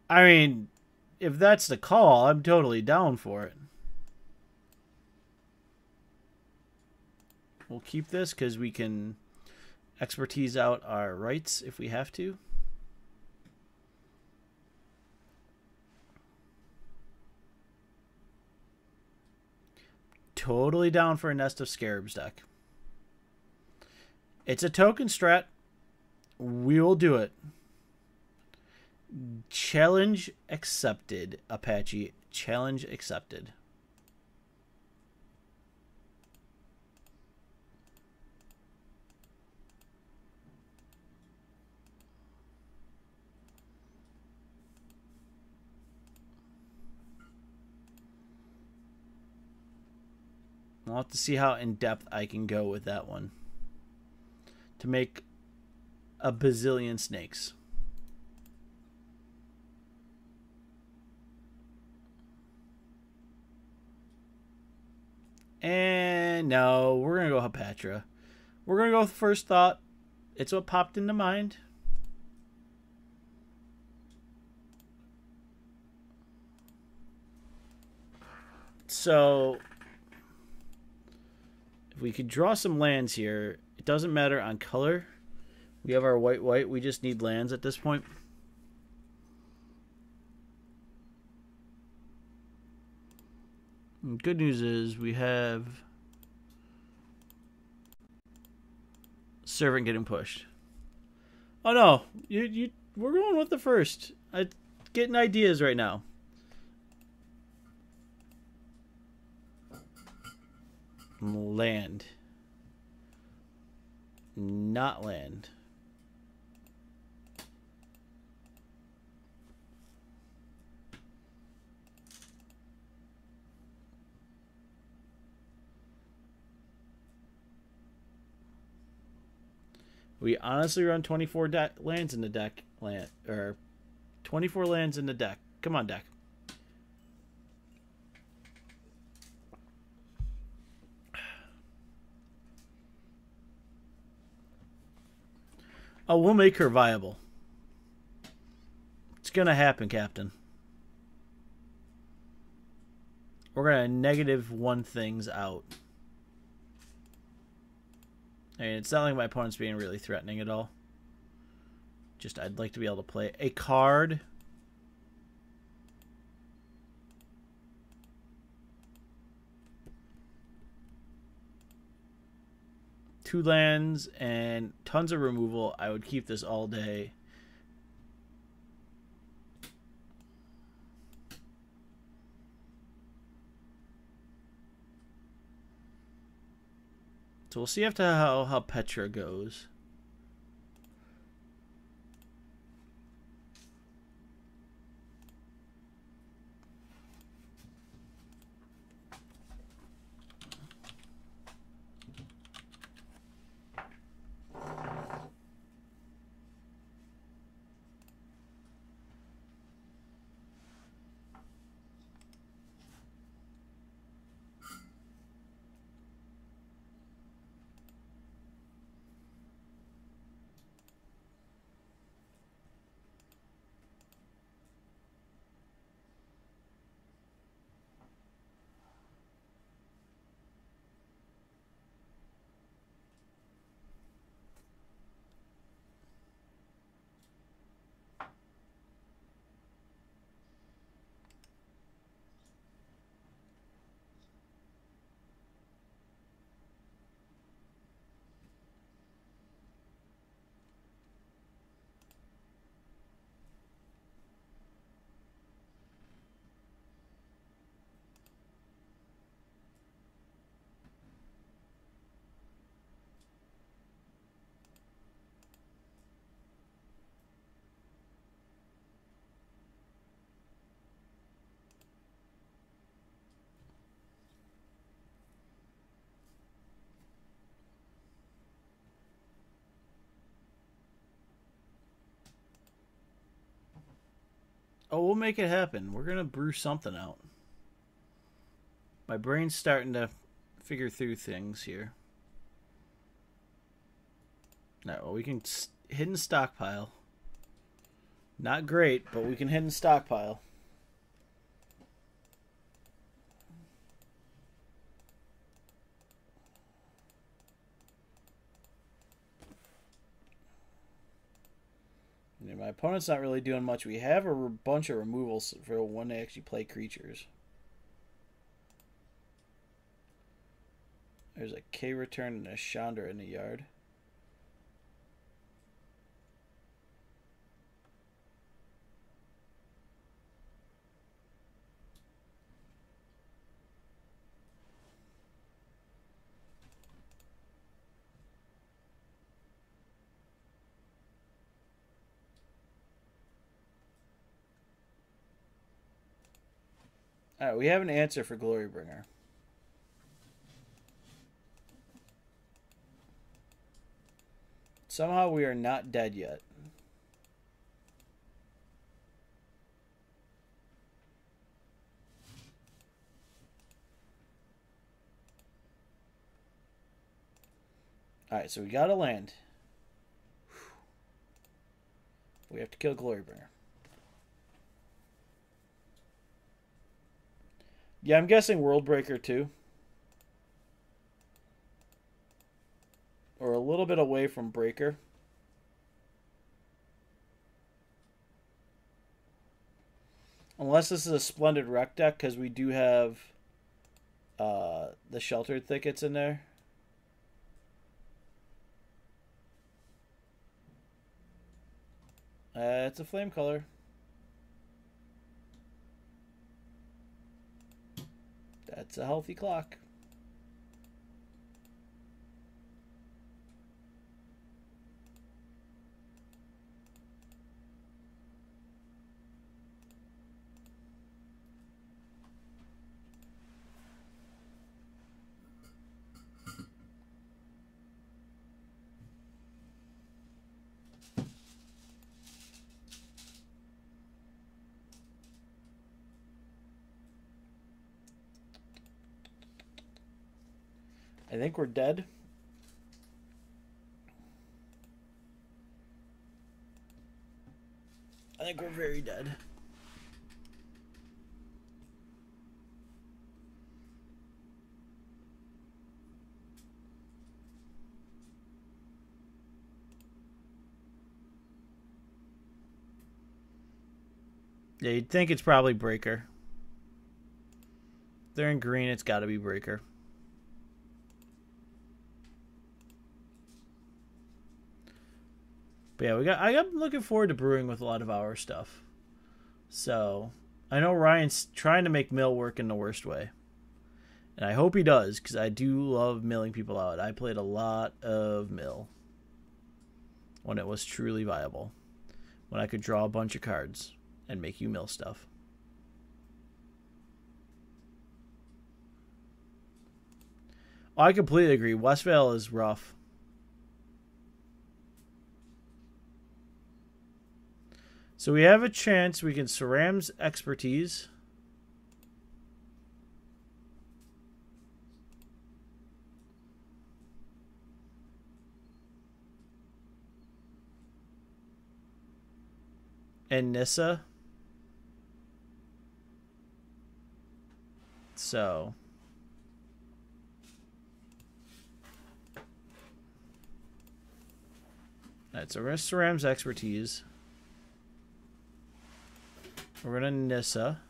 I mean, if that's the call, I'm totally down for it. We'll keep this because we can expertise out our rights if we have to. Totally down for a Nest of Scarabs deck. It's a token strat. We will do it. Challenge accepted, Apache. Challenge accepted. I'll have to see how in-depth I can go with that one. To make a bazillion snakes. And no, we're going to go Hepatra. We're going to go with First Thought. It's what popped into mind. So, if we could draw some lands here, it doesn't matter on color. We have our white. We just need lands at this point. And good news is we have Servant getting pushed. Oh no, we're going with the first. I'm getting ideas right now. Land. Not land. We honestly run 24 lands in the deck. Or 24 lands in the deck. Come on, deck. Oh, we'll make her viable. It's gonna happen, Captain. We're gonna -1 things out. I mean, it's not like my opponent's being really threatening at all. Just, I'd like to be able to play a card. Two lands and tons of removal. I would keep this all day. So we'll see after how Petra goes. Oh, we'll make it happen. We're gonna brew something out. My brain's starting to figure through things here. Alright, well, we can hidden stockpile. Not great, but we can hidden stockpile. My opponent's not really doing much. We have a bunch of removals for when they actually play creatures. There's a K return and a Chandra in the yard. Alright, we have an answer for Glorybringer. Somehow we are not dead yet. Alright, so we got a land. We have to kill Glorybringer. Yeah, I'm guessing Worldbreaker too. Or a little bit away from Breaker. Unless this is a Splendid Wreck deck, because we do have the Sheltered Thickets in there. It's a flame color. That's a healthy clock. I think we're dead. I think we're very dead. Yeah, you'd think it's probably Breaker. If they're in green, it's got to be Breaker. But yeah, I'm looking forward to brewing with a lot of our stuff. So, I know Ryan's trying to make mill work in the worst way. And I hope he does, because I do love milling people out. I played a lot of mill when it was truly viable. When I could draw a bunch of cards and make you mill stuff. Oh, I completely agree. Westvale is rough. So we have a chance we can Ceram's Expertise. And Nissa. So. Alright, so we're going to Ceram's Expertise. We're going to Nissa.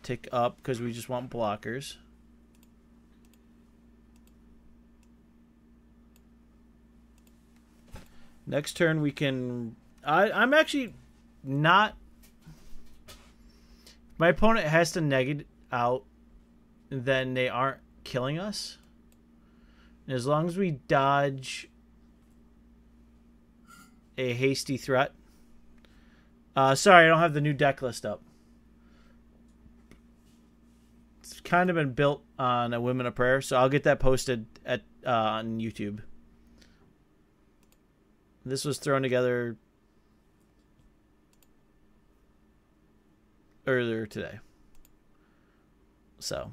Tick up because we just want blockers. Next turn we can... I'm actually not... My opponent has to negate out, then they aren't killing us. And as long as we dodge a hasty threat... sorry, I don't have the new deck list up. It's kind of been built on a Women of Prayer, so I'll get that posted at on YouTube. This was thrown together earlier today. So.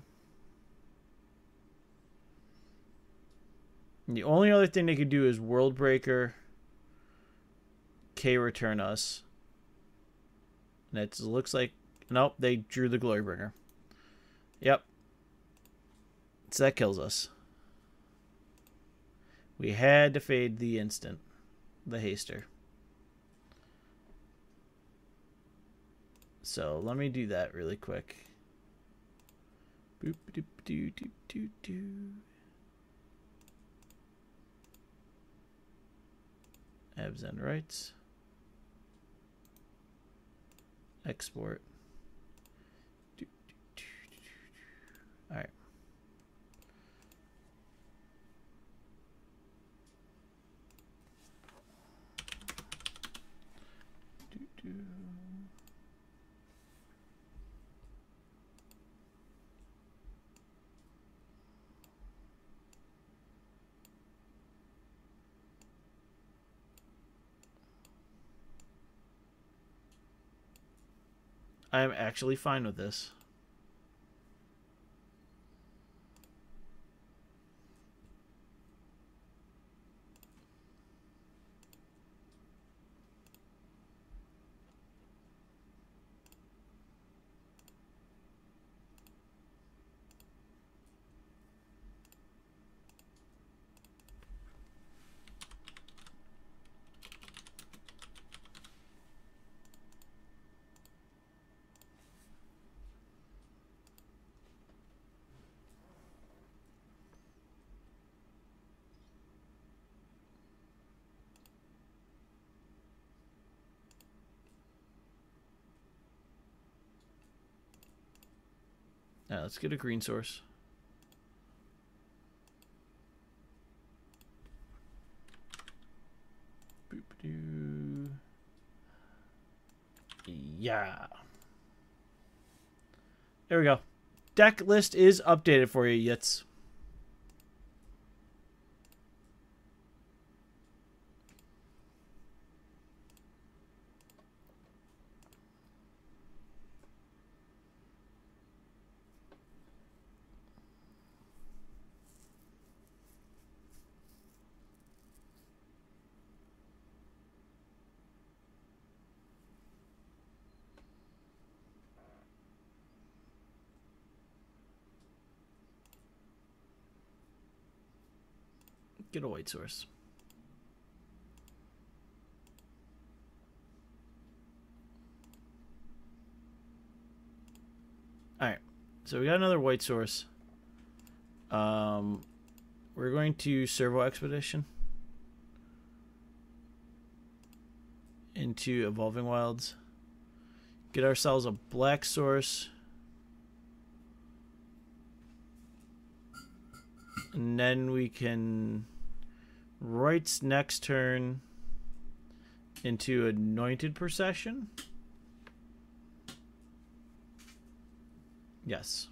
The only other thing they could do is Worldbreaker, K-return us. And it looks like... Nope, they drew the Glorybringer. Yep. So that kills us. We had to fade the instant. The haster. So let me do that really quick. Boop, doop, doo, doo, doo, doo. Abzan rights. Export. All right. I am actually fine with this. Now let's get a green source. Boop-a-doo. Yeah. There we go. Deck list is updated for you, Yitz. Get a white source. Alright. So we got another white source. We're going to servo expedition into Evolving Wilds. Get ourselves a black source. And then we can rights next turn into Anointed Procession. Yes.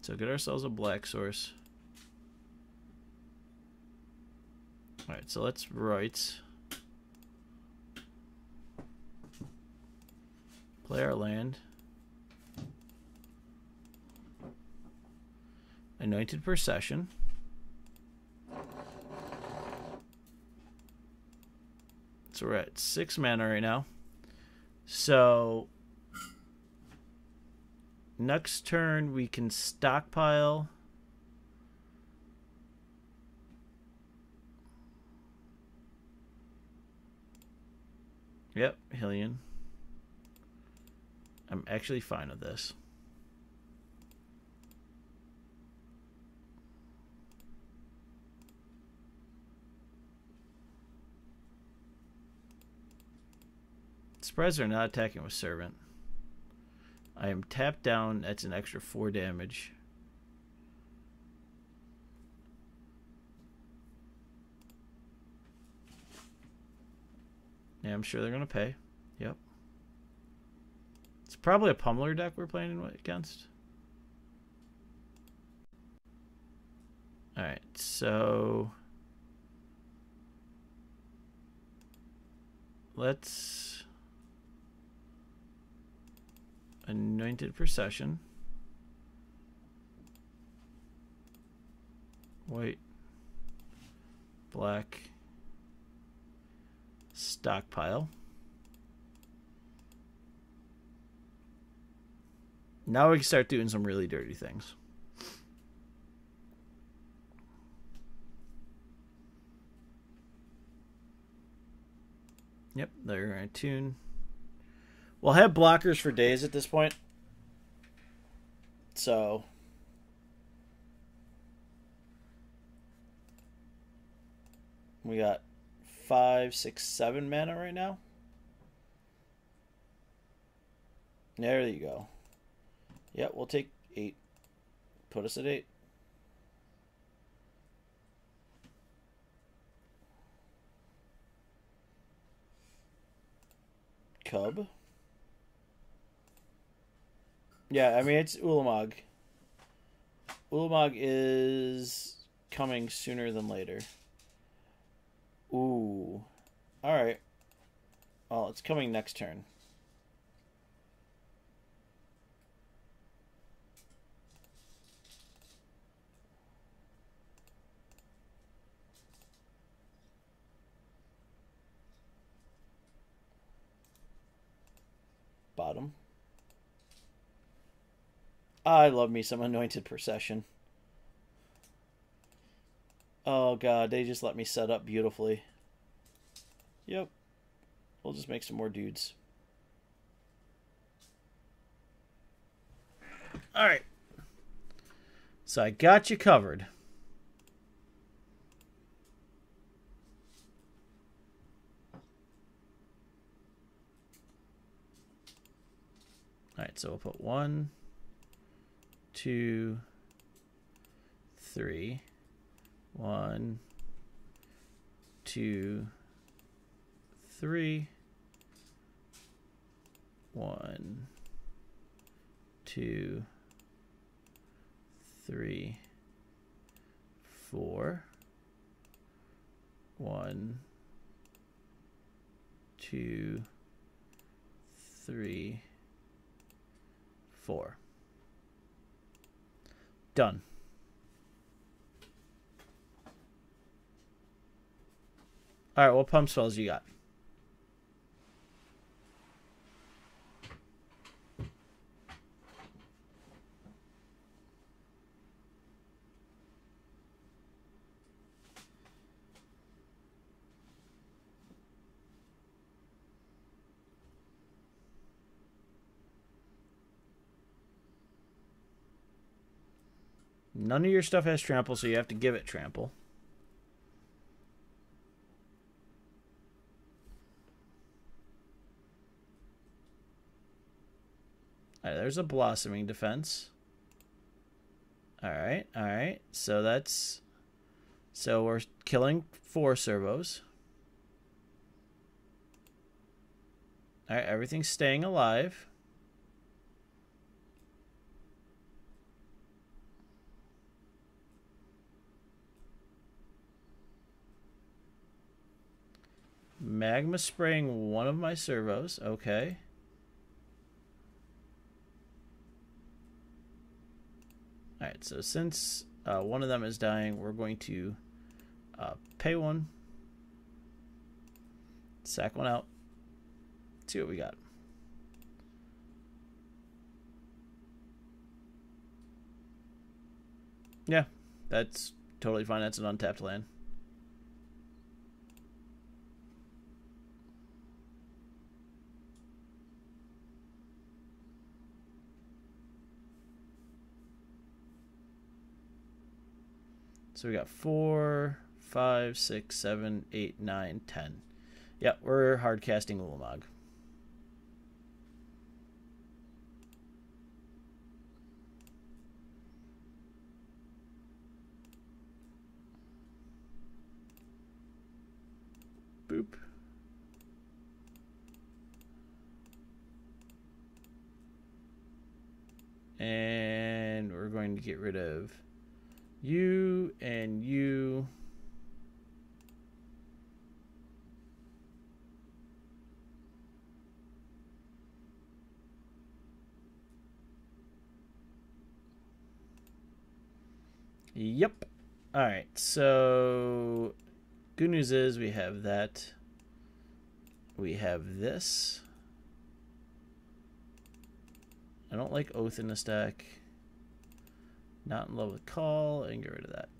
So get ourselves a black source. Alright, so let's rights. Play our land. Anointed Procession. So we're at 6 mana right now. So next turn we can stockpile. Yep, Hillian. I'm actually fine with this. Surprised they're not attacking with Servant. I am tapped down. That's an extra 4 damage. Yeah, I'm sure they're going to pay. Yep. It's probably a pummeler deck we're playing against. Alright, so let's Anointed Procession. White. Black. Stockpile. Now we can start doing some really dirty things. Yep, they're going to tune. We'll have blockers for days at this point. So we got 5, 6, 7 mana right now. There you go. Yep, we'll take 8. Put us at 8. Cub. Yeah, I mean, it's Ulamog. Ulamog is coming sooner than later. Ooh. Alright. Well, it's coming next turn. Bottom. I love me some Anointed Procession. Oh god, they just let me set up beautifully. Yep. We'll just make some more dudes. Alright. So I got you covered. All right, so we'll put 1, 2, 3. 1, 2, 3. 1, 2, 3, 4. 1, 2, 3, 4. Done. All right, what pump spells you got? None of your stuff has trample, so you have to give it trample. All right, there's a blossoming defense. All right. So that's... So we're killing 4 servos. All right, everything's staying alive. Magma spraying one of my servos. Okay. Alright, so since one of them is dying, we're going to pay one. Sack one out. See what we got. Yeah, that's totally fine. That's an untapped land. So we got 4, 5, 6, 7, 8, 9, 10. Yeah, we're hard casting Ulamog. Boop. And we're going to get rid of you and you. Yep. All right. So good news is we have that. We have this. I don't like Oath in the stack. Not in love with Call, and get rid of that.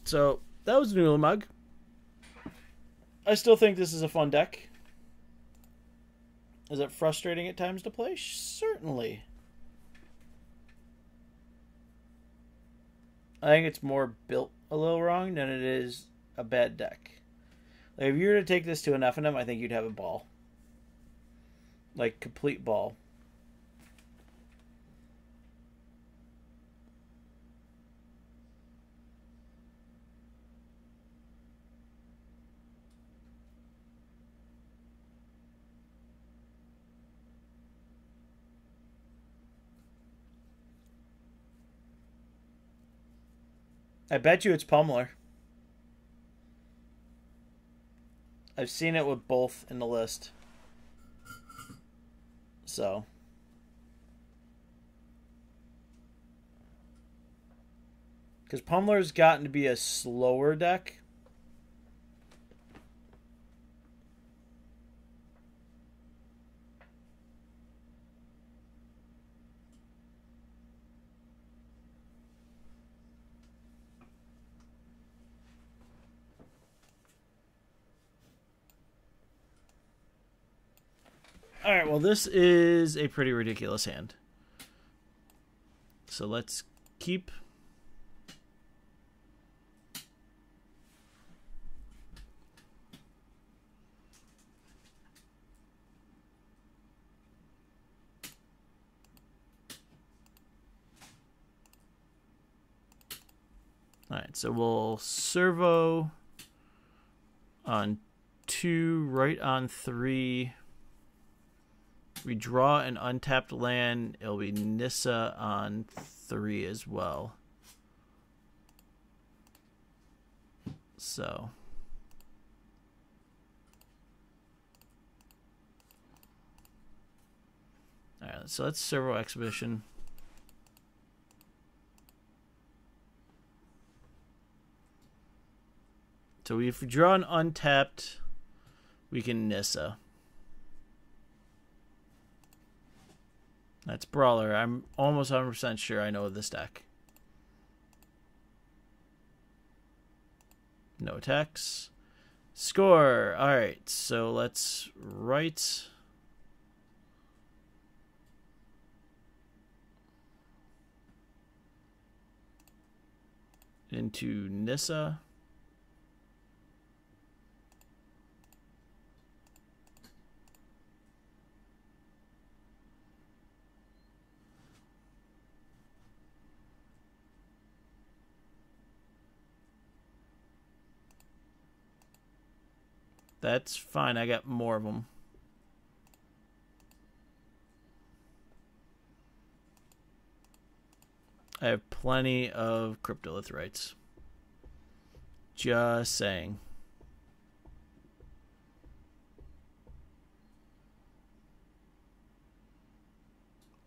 So that was Noodle Mug. I still think this is a fun deck. Is it frustrating at times to play? Certainly. I think it's more built a little wrong than it is a bad deck. Like if you were to take this to an FNM, I think you'd have a ball. Like, complete ball. I bet you it's Pummeler. I've seen it with both in the list. So. Because Pummeler's gotten to be a slower deck. Alright, well this is a pretty ridiculous hand. So let's keep. Alright, so we'll servo on 2, right on 3. We draw an untapped land. It'll be Nissa on 3 as well. So. Alright, so let's servo exhibition. So if we draw an untapped, we can Nissa. That's Brawler. I'm almost 100% sure I know this deck. No attacks. Score. Alright, so let's write into Nissa. That's fine. I got more of them. I have plenty of cryptolithrites. Just saying.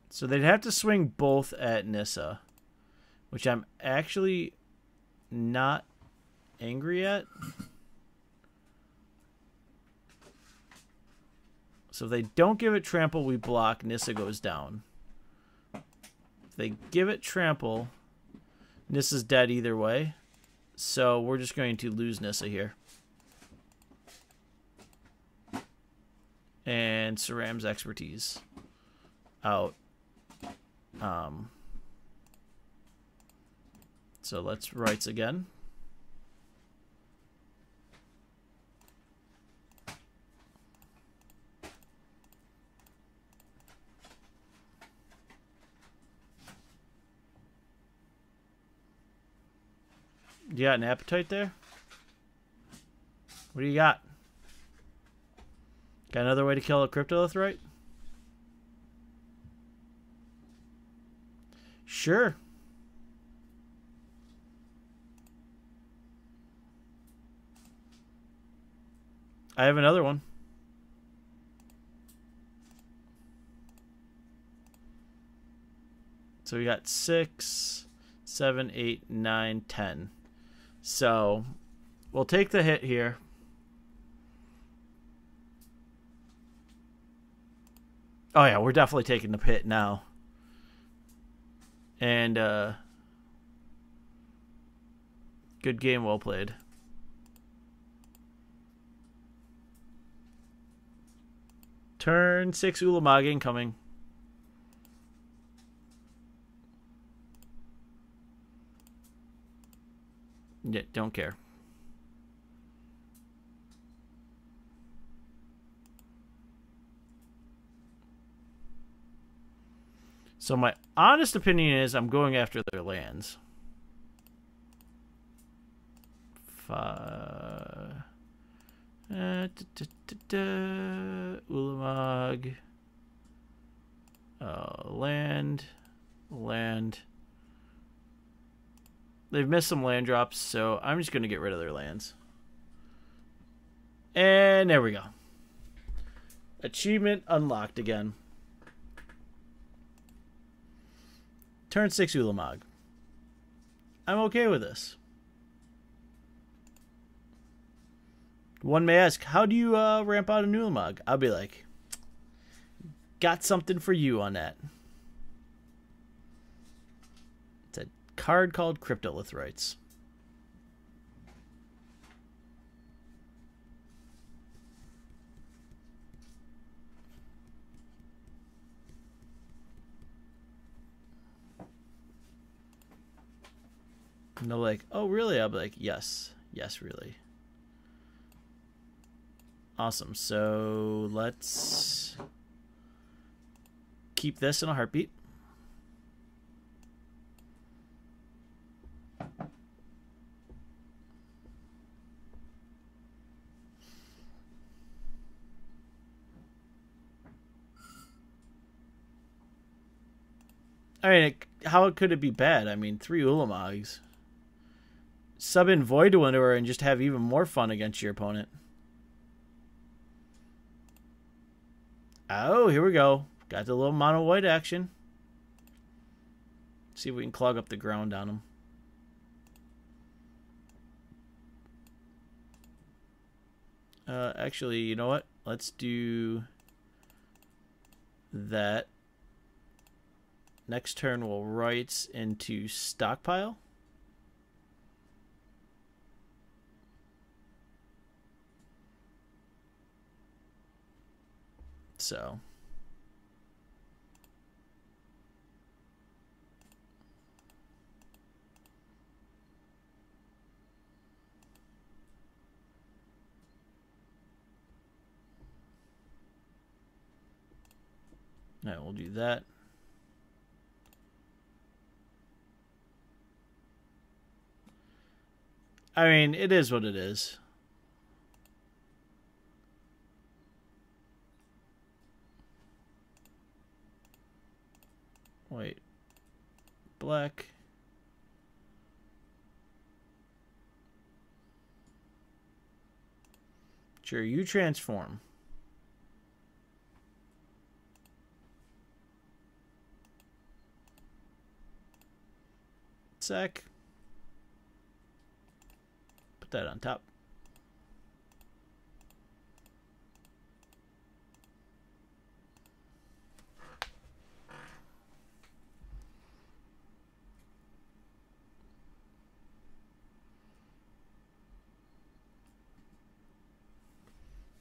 So they'd have to swing both at Nissa, which I'm actually not angry at. So if they don't give it trample, we block. Nissa goes down. If they give it trample, Nissa's dead either way. So we're just going to lose Nissa here. And Saram's expertise out. So let's rights again. You got an appetite there? What do you got? Got another way to kill a cryptolithrite? Sure. I have another one. So we got 6, 7, 8, 9, 10. So we'll take the hit here. Oh yeah, we're definitely taking the hit now. And good game, well played. Turn 6 Ulamog incoming. Yeah, don't care. So my honest opinion is I'm going after their lands. Ulamog. Land. They've missed some land drops, so I'm just going to get rid of their lands. And there we go. Achievement unlocked again. Turn 6 Ulamog. I'm okay with this. One may ask, how do you ramp out a Ulamog? I'll be like, got something for you on that. It's a card called Cryptolithrites. And they're like, oh, really? I'll be like, yes. Yes, really. Awesome. So let's keep this in a heartbeat. I mean, how could it be bad? I mean, 3 Ulamogs. Sub in Void into her and just have even more fun against your opponent. Oh, here we go. Got the little mono white action. See if we can clog up the ground on him. Actually, you know what? Let's do that. Next turn, we'll rights into stockpile. So. All right, we'll do that. I mean, it is what it is. Wait. Black. Sure, you transform. Sec. Put that on top.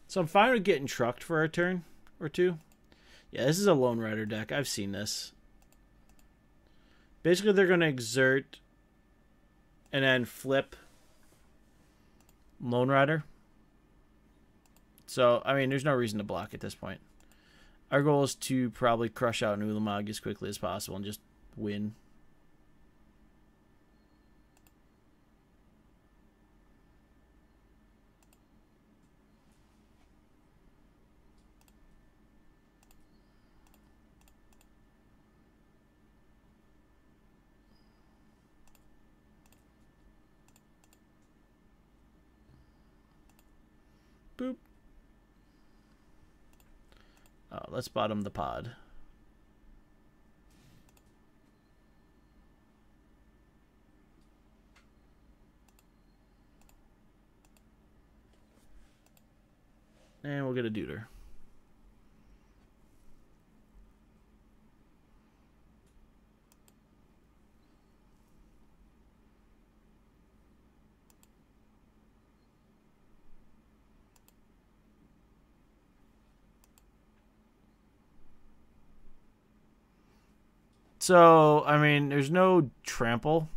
So I'm fine with getting trucked for a turn or two. Yeah, this is a Lone Rider deck. I've seen this. Basically, they're going to exert and then flip Lone Rider. So, I mean, there's no reason to block at this point. Our goal is to probably crush out an Ulamog as quickly as possible and just win. Boop. Oh, let's bottom the pod. And we'll get a Deuter. So, I mean, there's no trample.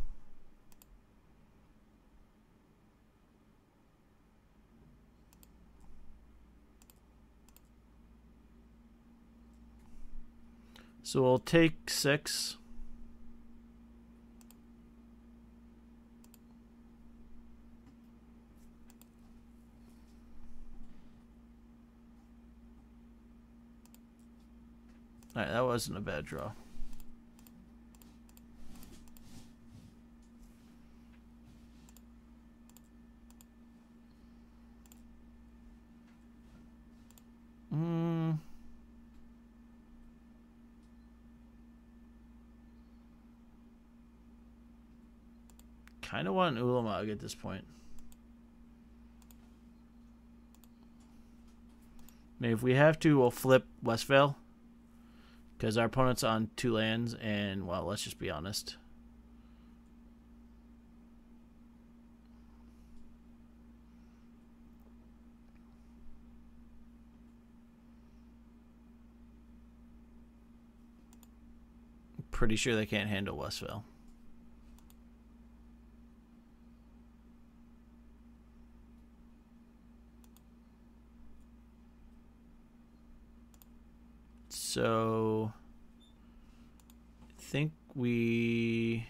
So we'll take 6. Alright, that wasn't a bad draw. Kind of want an Ulamog at this point. Maybe if we have to, we'll flip Westvale. Because our opponent's on 2 lands, and, well, let's just be honest. Pretty sure they can't handle Westvale. So I think we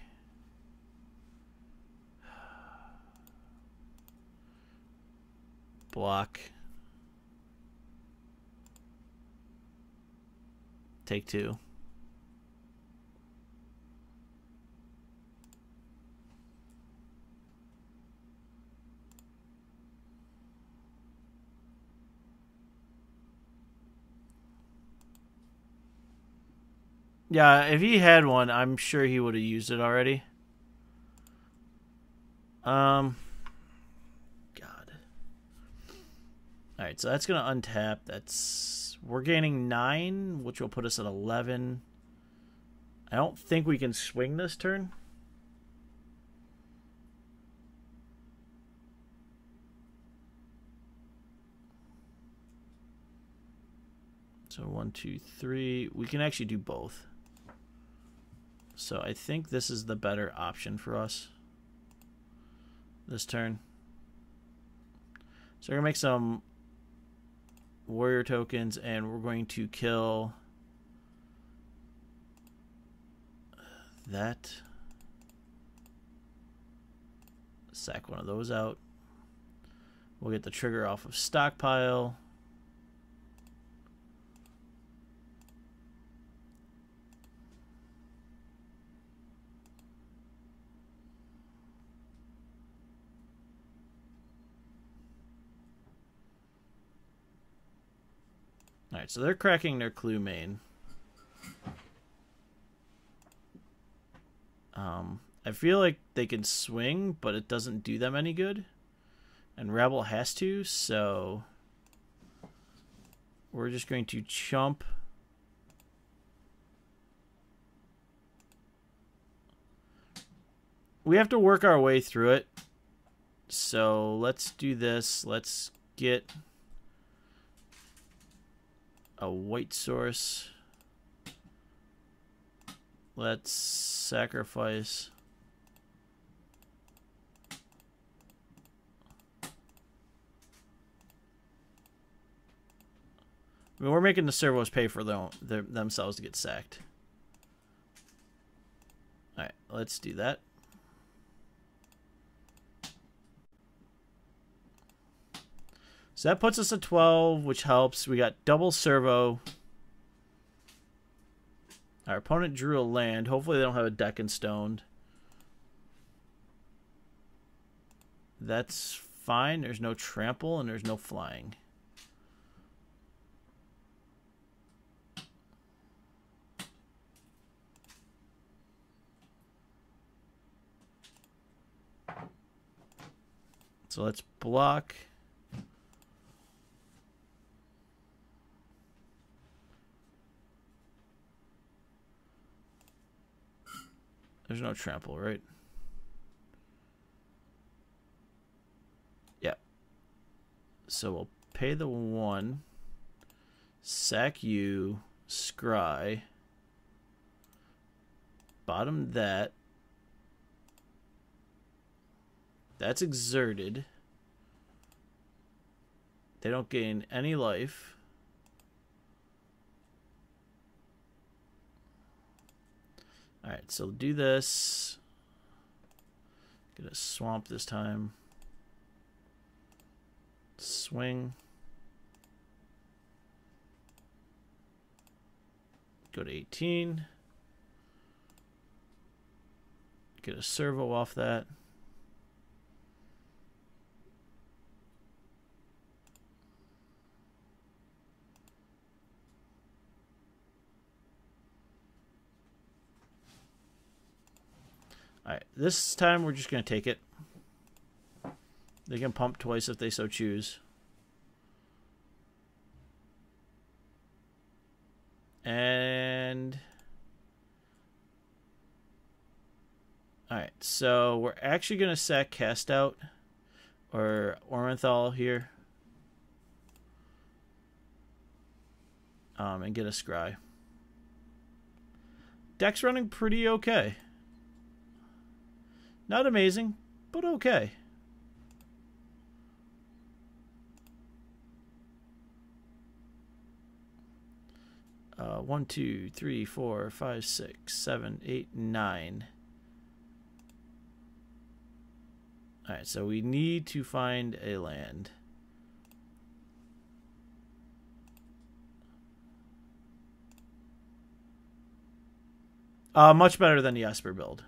block, take 2. Yeah, if he had one, I'm sure he would have used it already. God. Alright, so that's going to untap. We're gaining 9, which will put us at 11. I don't think we can swing this turn. So 1, 2, 3. We can actually do both. So I think this is the better option for us this turn. So we're going to make some warrior tokens, and we're going to kill that. Sack one of those out. We'll get the trigger off of stockpile. Alright, so they're cracking their clue main. I feel like they can swing, but it doesn't do them any good. And Rebel has to, so we're just going to chump. We have to work our way through it. So let's do this. Let's get a white source. Let's sacrifice. I mean, we're making the servos pay for themselves to get sacked. Alright, let's do that. So that puts us at 12, which helps. We got double servo. Our opponent drew a land. Hopefully they don't have a deck and stoned. That's fine. There's no trample and there's no flying. So let's block. There's no trample, right? Yeah. So we'll pay the 1. Sack you. Scry. Bottom that. That's exerted. They don't gain any life. Alright, so do this. Get a swamp this time. Swing. Go to 18. Get a servo off that. Alright, this time we're just going to take it. They can pump twice if they so choose. And... Alright, so we're actually going to sack Cast Out, or Orenthal here. And get a Scry. Deck's running pretty okay. Not amazing, but okay. One, 2, 3, 4, 5, 6, 7, 8, 9. Alright, so we need to find a land. Much better than the Esper build.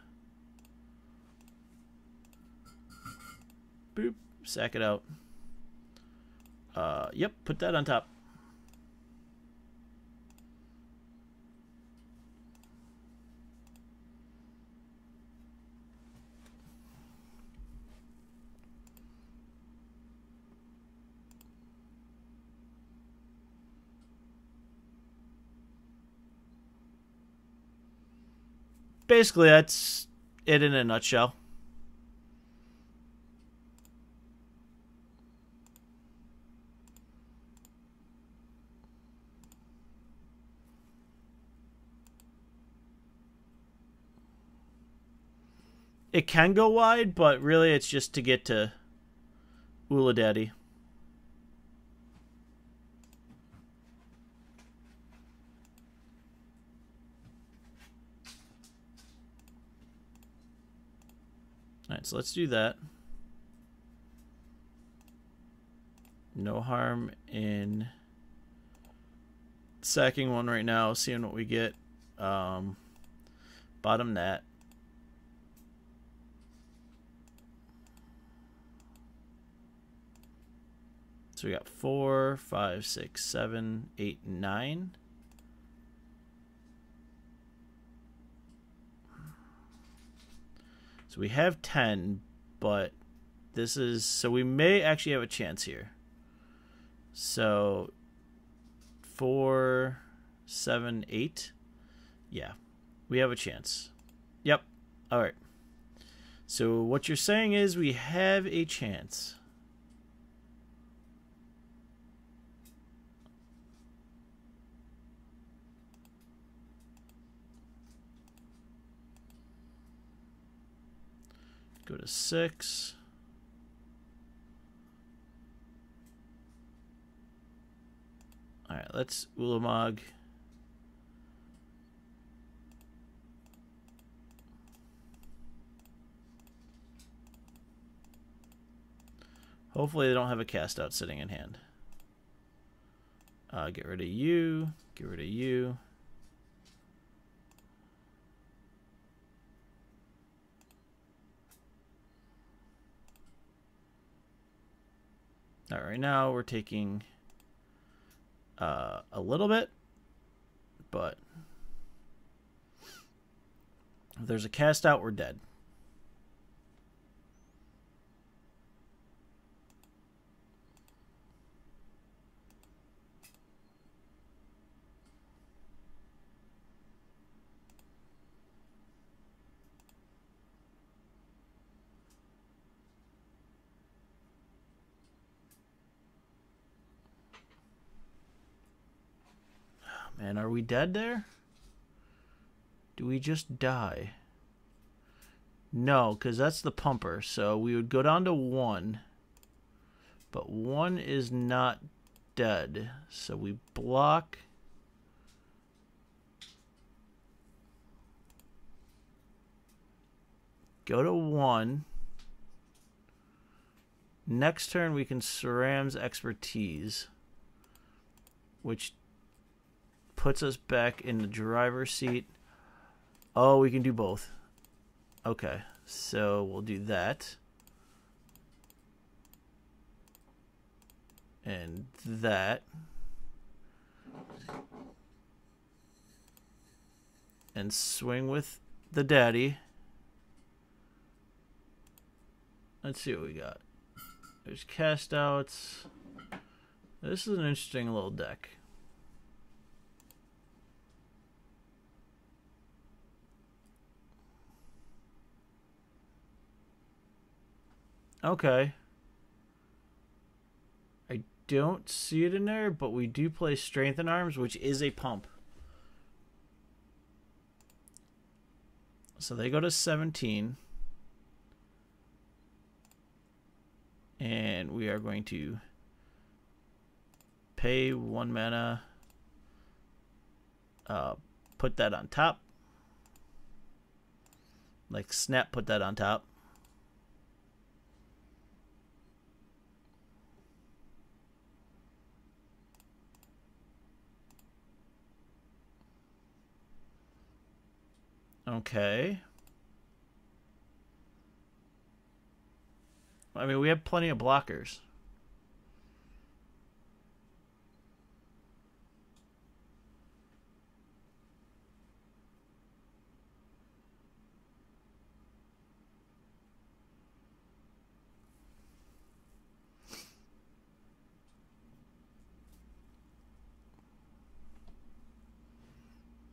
Boop. Sack it out. Yep, put that on top. basically, that's it in a nutshell. It can go wide, but really it's just to get to Uladaddy. Alright, so let's do that. No harm in sacking one right now, seeing what we get. Bottom that. So we got 4, 5, 6, 7, 8, 9. So we have 10, but this is... So we may actually have a chance here. So 4, 7, 8. Yeah, we have a chance. Yep. All right. So what you're saying is we have a chance. Go to 6. All right, let's Ulamog. Hopefully they don't have a cast out sitting in hand. Get rid of you. Get rid of you. All right, right now we're taking a little bit, but if there's a cast out, we're dead. Man, are we dead there? Do we just die? No, because that's the pumper. So we would go down to 1. But 1 is not dead. So we block. Go to 1. Next turn we can Saram's Expertise, which puts us back in the driver's seat. Oh, we can do both. Okay, so we'll do that. And that. And swing with the daddy. Let's see what we got. There's cast outs. This is an interesting little deck. Okay. I don't see it in there, but we do play Strength in Arms, which is a pump. So they go to 17. And we are going to pay 1 mana. Put that on top. Like Snap put that on top. Okay. I mean, we have plenty of blockers.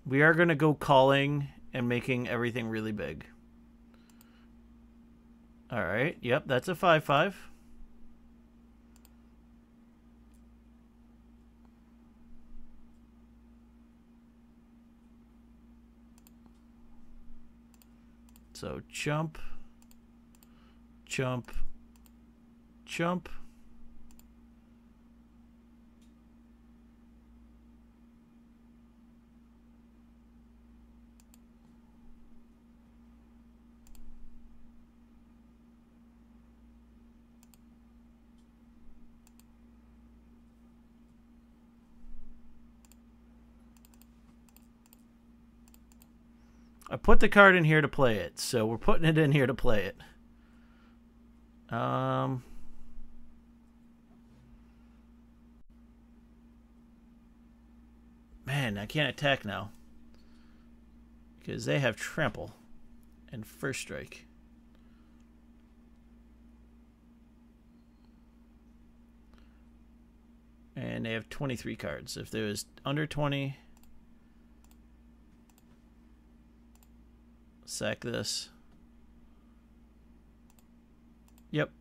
We are going to go calling and making everything really big. All right. Yep, that's a 5/5. So chump, chump, chump. I put the card in here to play it, so we're putting it in here to play it. Man, I can't attack now because they have trample and first strike. And they have 23 cards. If there was under 20, sack this. Yep.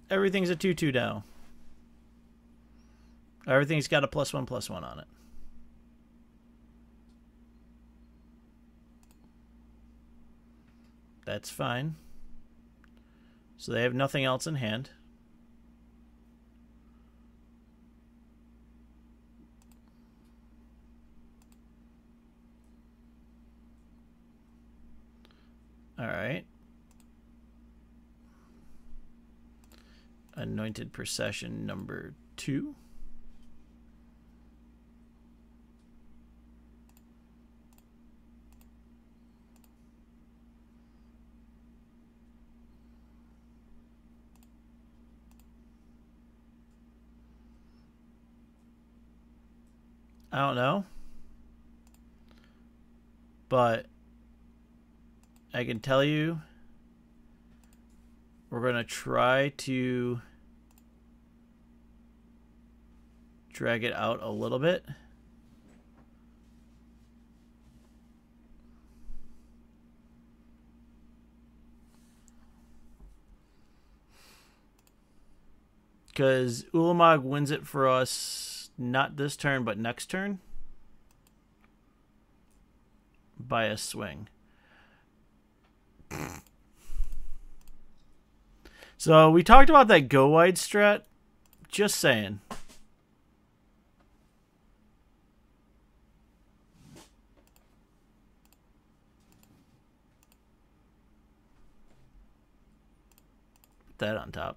Everything's a 2/2 now. Everything's got a +1/+1 on it. That's fine. So they have nothing else in hand. All right. Anointed Procession number 2. I don't know. But I can tell you we're going to try to drag it out a little bit. Because Ulamog wins it for us, not this turn, but next turn. By a swing. So we talked about that go wide strat. Just saying. Put that on top.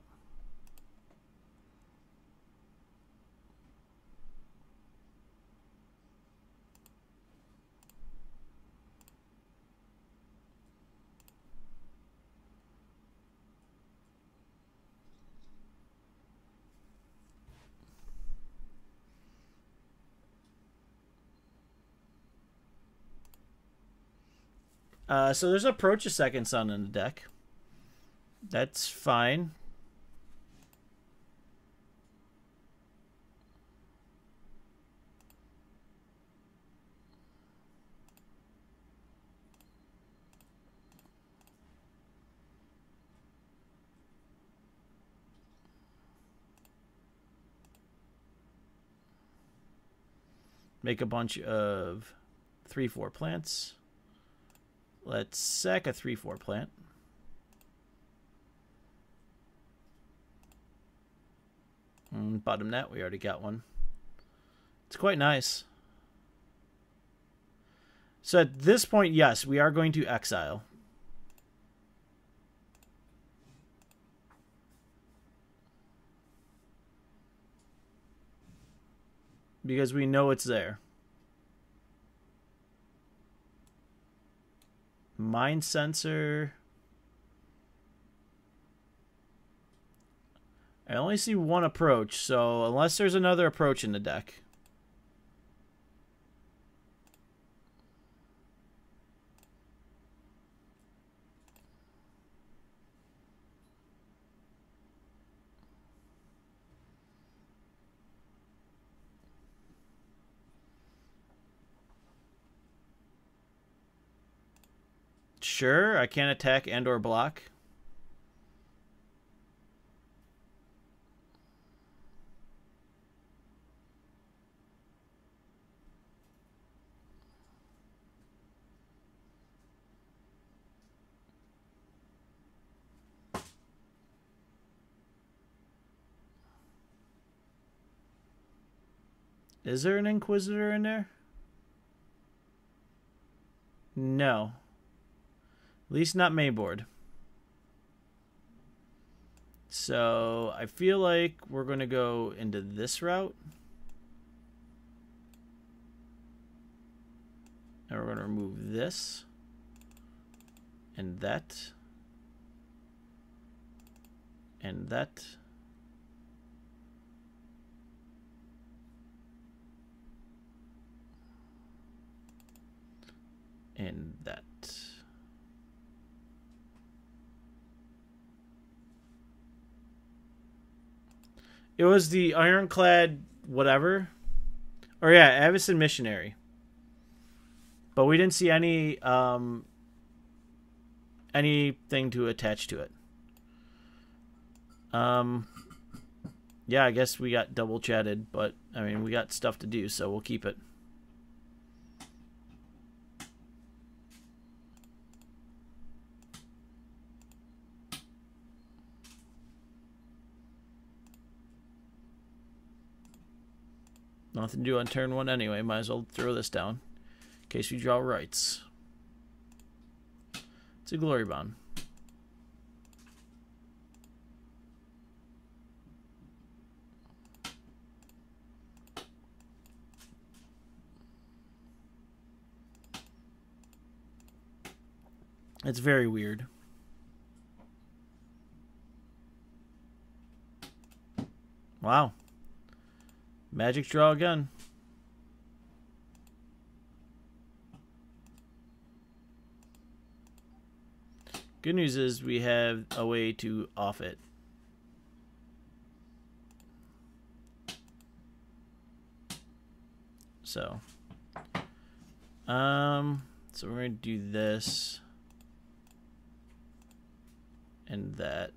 So there's Approach a Second Sun in the deck. That's fine. Make a bunch of 3/4 plants. Let's sack a 3/4 plant. Bottom net, we already got one. It's quite nice. So at this point, yes, we are going to exile. Because we know it's there. Mind Sensor. I only see one approach, so unless there's another approach in the deck. Sure, I can't attack and or block. Is there an Inquisitor in there? No. At least not mainboard. So I feel like we're going to go into this route. And we're going to remove this. And that. And that. And that. It was the ironclad whatever. Or yeah, Avison Missionary. But we didn't see any anything to attach to it. Yeah, I guess we got double chatted, but I mean we got stuff to do, so we'll keep it. Nothing to do on turn one anyway. Might as well throw this down in case we draw rights. It's a glory bond. It's very weird. Wow. Magic draw again. Good news is we have a way to off it. So we're going to do this and that.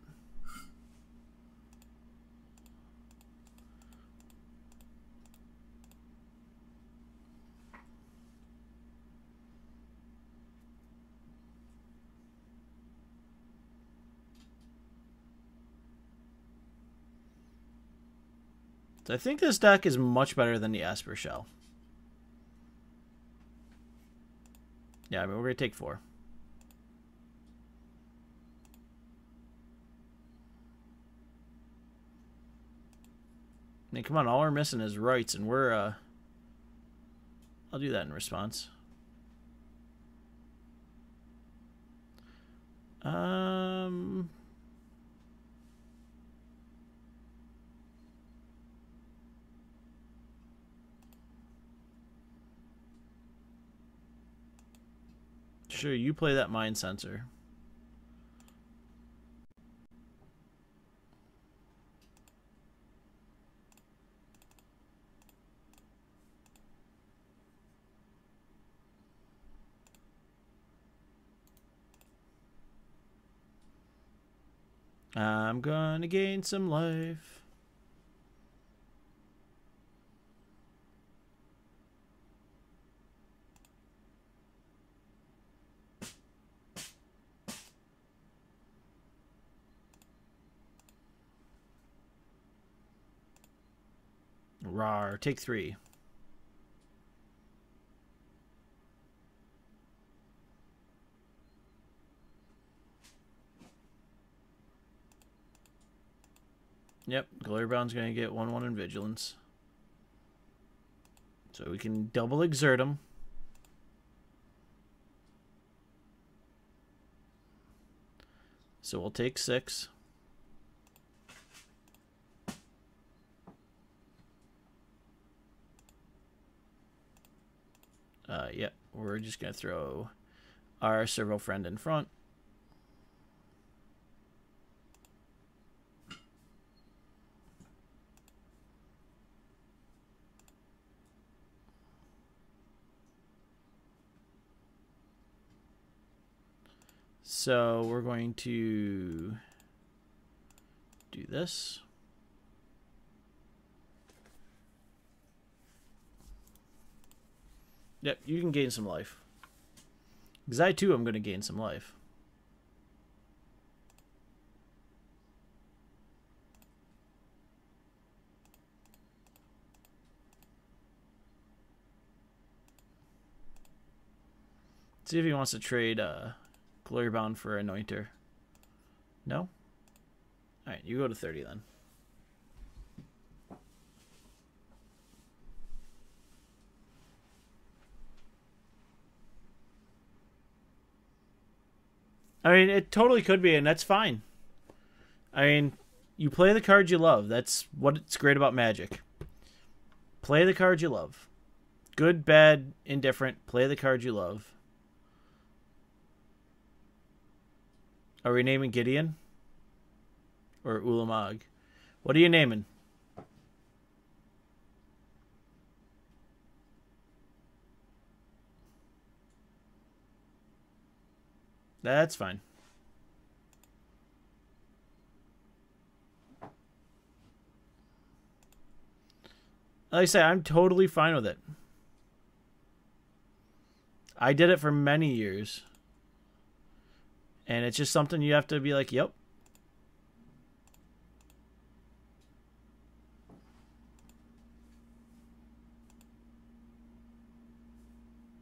So I think this deck is much better than the Esper Shell. Yeah, I mean, we're going to take 4. I mean, come on, all we're missing is rights, and we're, I'll do that in response. Sure, you play that mind sensor. I'm gonna gain some life. Rawr, take 3. Yep, Glorbound's going to get 1/1 in Vigilance. So we can double exert him. So we'll take 6. Yep, we're just going to throw our servo friend in front. So we're going to do this. Yep, you can gain some life. Because I too am going to gain some life. See if he wants to trade Glorybound for Anointer. No? Alright, you go to 30 then. I mean, it totally could be, and that's fine. I mean, you play the cards you love. That's what's great about Magic. Play the cards you love. Good, bad, indifferent. Play the cards you love. Are we naming Gideon? Or Ulamog? What are you naming? That's fine. Like I say, I'm totally fine with it. I did it for many years. And it's just something you have to be like, yep.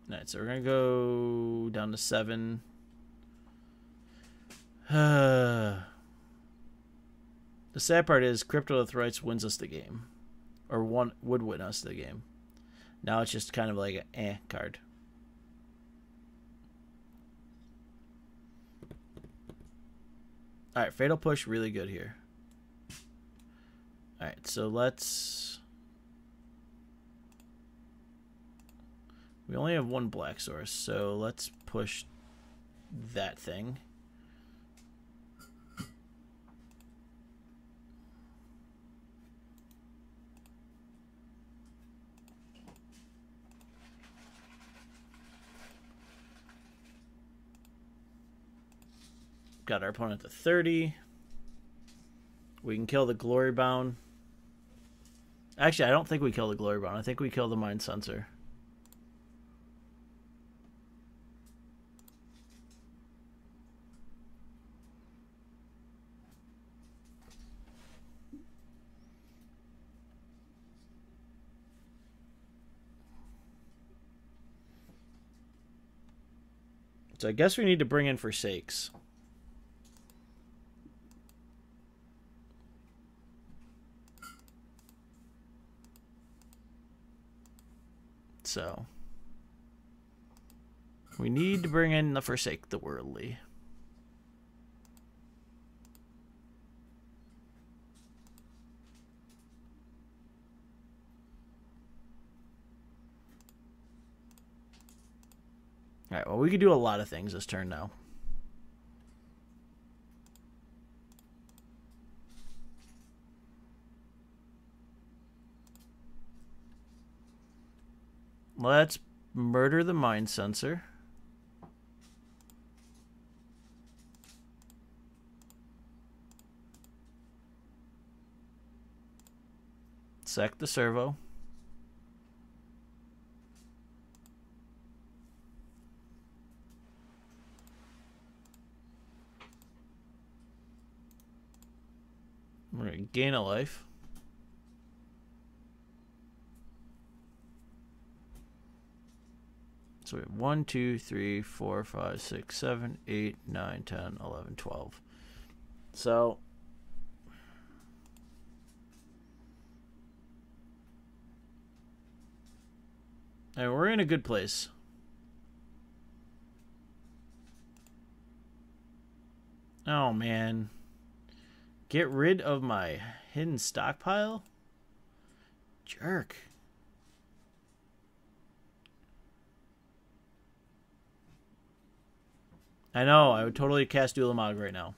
Alright, so we're going to go down to 7. The sad part is Crypto with Rights wins us the game. Or would win us the game. Now it's just kind of like an card. Alright, Fatal Push really good here. Alright, so let's... We only have one black source, so let's push that thing. Got our opponent to 30. We can kill the Glorybound. Actually, I don't think we kill the Glorybound. I think we kill the Mind Sensor. So I guess we need to bring in Forsakes. So we need to bring in the Forsake the Worldly. Alright, well, we could do a lot of things this turn now. Let's murder the Mind Sensor. Sack the Servo. We're going to gain a life. So we have 1, 2, 3, 4, 5, 6, 7, 8, 9, 10, 11, 12. So and we're in a good place. Oh man. Get rid of my hidden stockpile? Jerk. I know, I would totally cast Ulamog right now.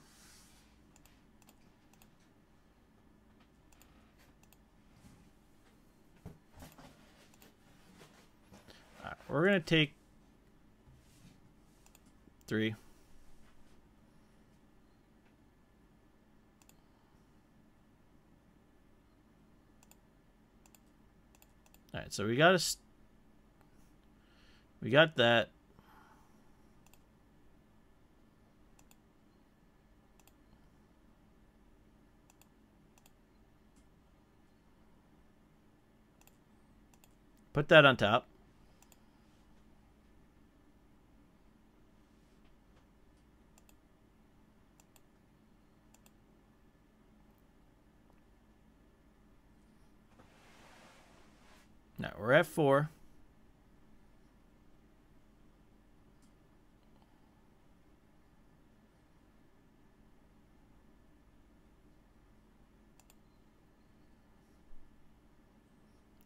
Alright, we're going to take 3. Alright, so we got that. Put that on top. Now we're at 4.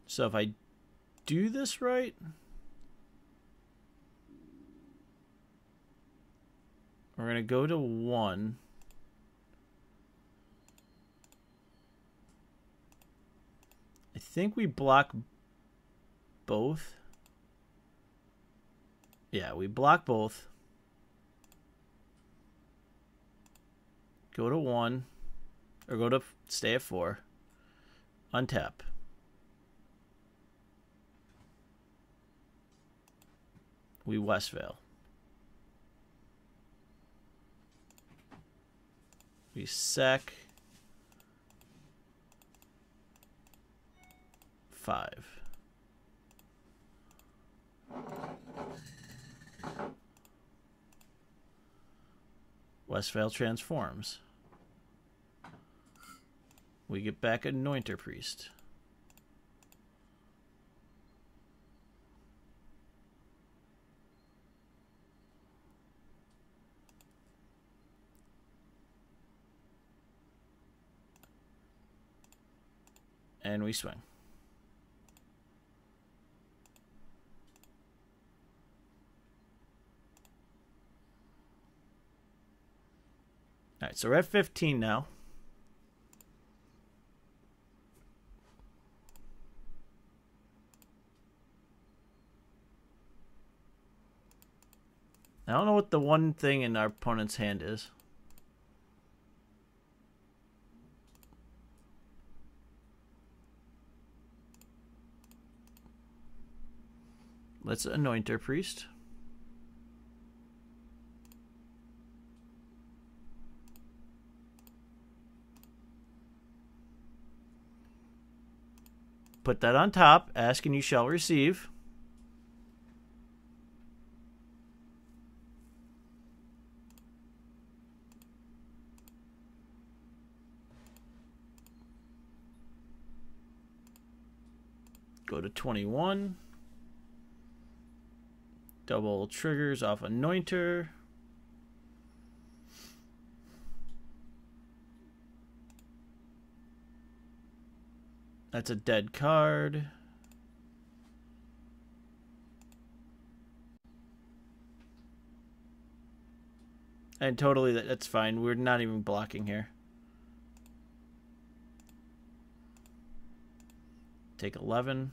So if I do this right, we're going to go to 1. I think we block both. Yeah, we block both. Go to 1. Or go to stay at 4. Untap. We Westvale. We sec 5. Westvale transforms. We get back Anointer Priest. And we swing. All right, so we're at 15 now. I don't know what the one thing in our opponent's hand is. Let's Anointer Priest. Put that on top. Ask and you shall receive. Go to 21. Double triggers off Anointer. That's a dead card. And totally, that's fine. We're not even blocking here. Take 11.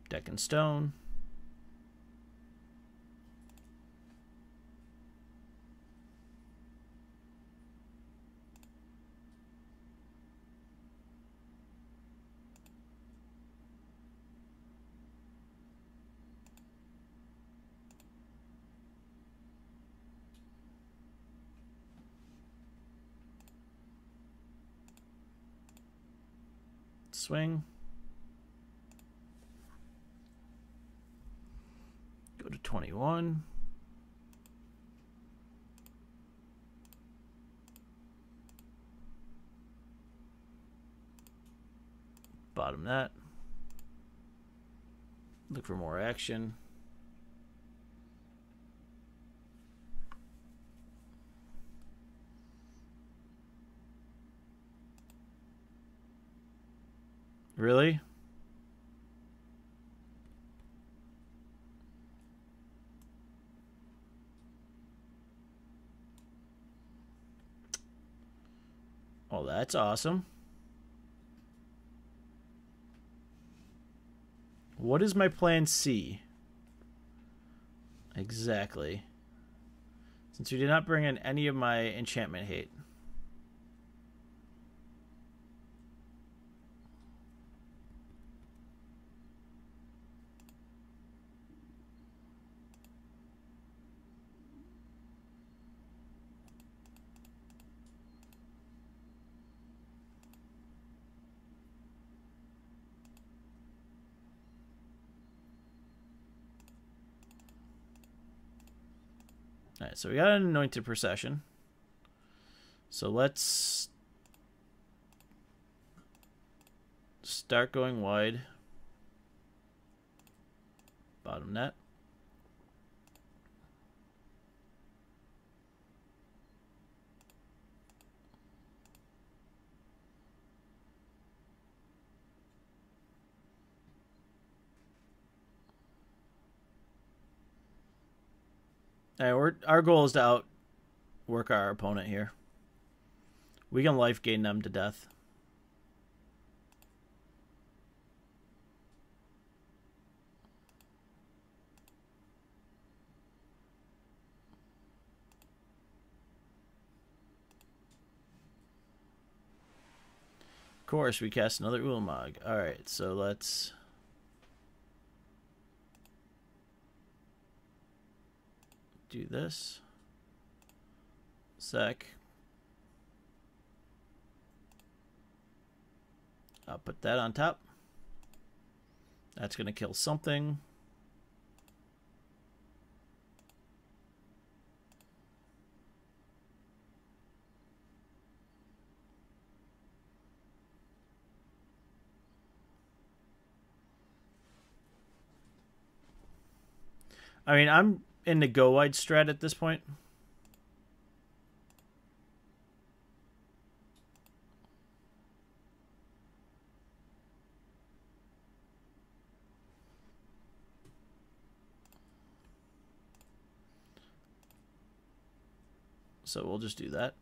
Deck and Stone. Swing. Go to 21. Bottom that. Look for more action. Really? Oh, that's awesome. What is my plan C? Exactly. Since we did not bring in any of my enchantment hate. All right, so we got an anointed procession. So let's start going wide. Bottom net. All right, our goal is to outwork our opponent here. We can life gain them to death. Of course, we cast another Ulamog. Alright, so let's do this. Sec. I'll put that on top. That's going to kill something. I mean, I'm in the go wide strat at this point. So we'll just do that.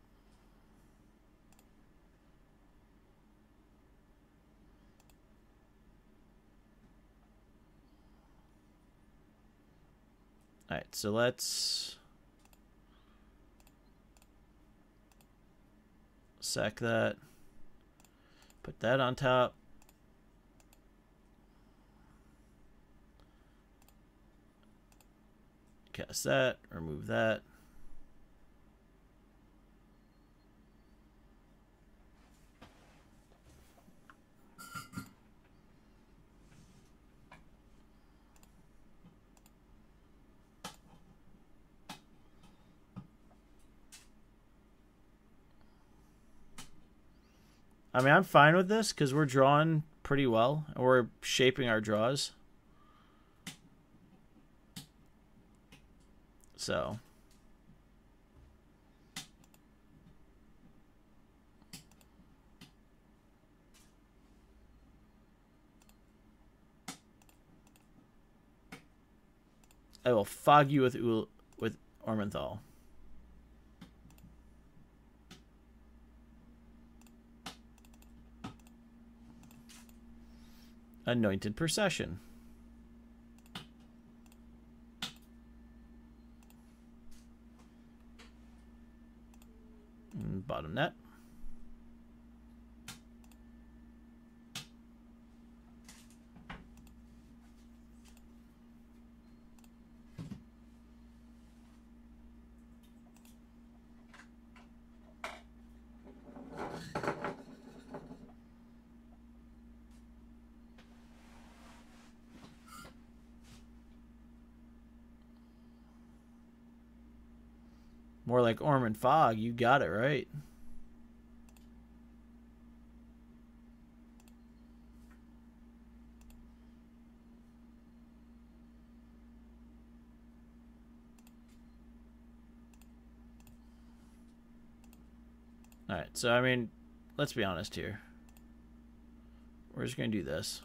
Alright, so let's sack that. Put that on top. Cast that, remove that. I mean, I'm fine with this because we're drawing pretty well and we're shaping our draws. So. I will fog you with Ormenthal. Anointed Procession. And bottom net. More like Orm Fog. You got it right. Alright, so I mean, let's be honest here. We're just going to do this.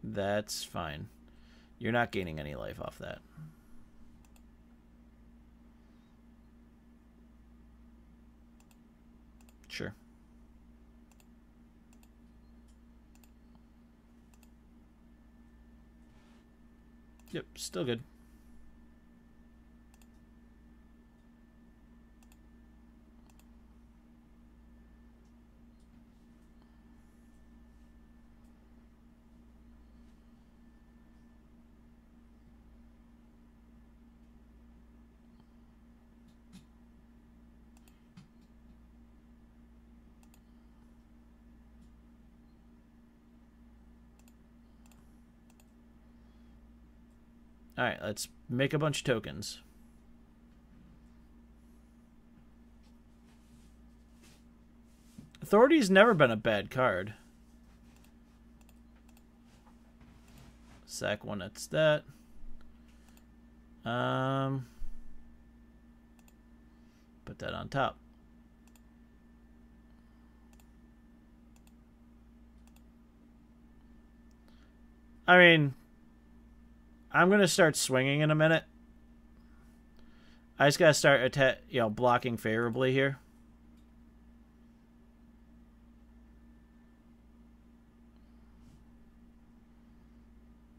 That's fine. You're not gaining any life off that. Sure. Yep, still good. Alright, let's make a bunch of tokens. Authority's never been a bad card. Sack one, that's that. Put that on top. I mean, I'm gonna start swinging in a minute. I just gotta start blocking favorably here.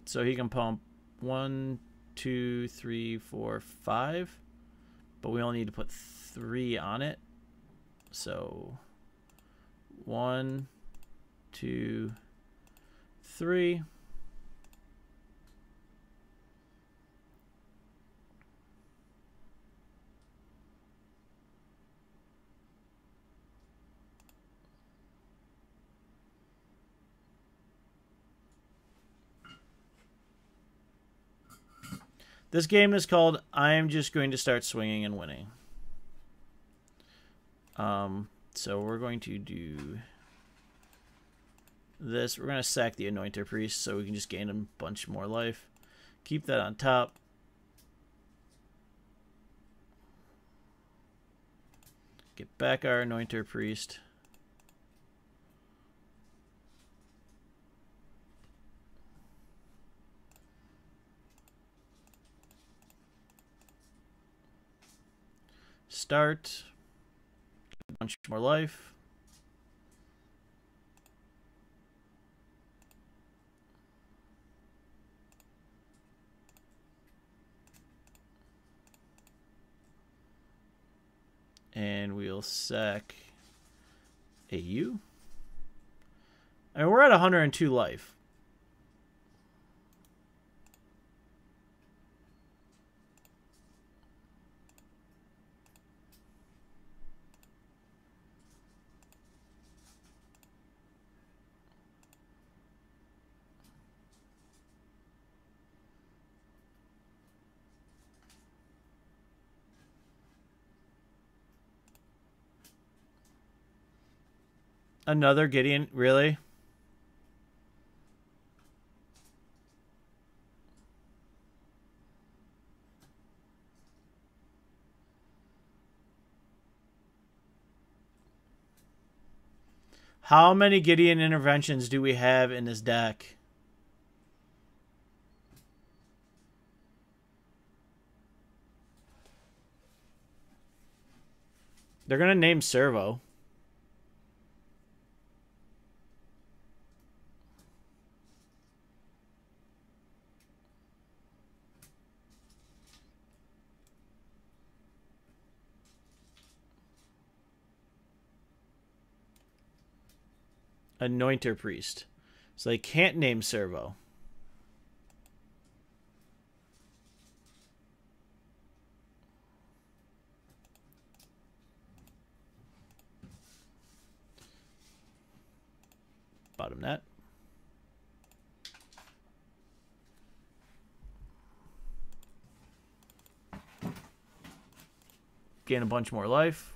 So he can pump 1, 2, 3, 4, 5, but we only need to put 3 on it. So 1, 2, 3. This game is called I'm Just Going to Start Swinging and Winning. So we're going to do this. We're going to sack the Anointer Priest so we can just gain a bunch more life. Keep that on top. Get back our Anointer Priest. Start. A bunch more life. And we'll sack a U. I mean, we're at 102 life. Another Gideon, really? How many Gideon interventions do we have in this deck? They're going to name Servo. Anointer Priest. So they can't name Servo. Bottom net. Gain a bunch more life.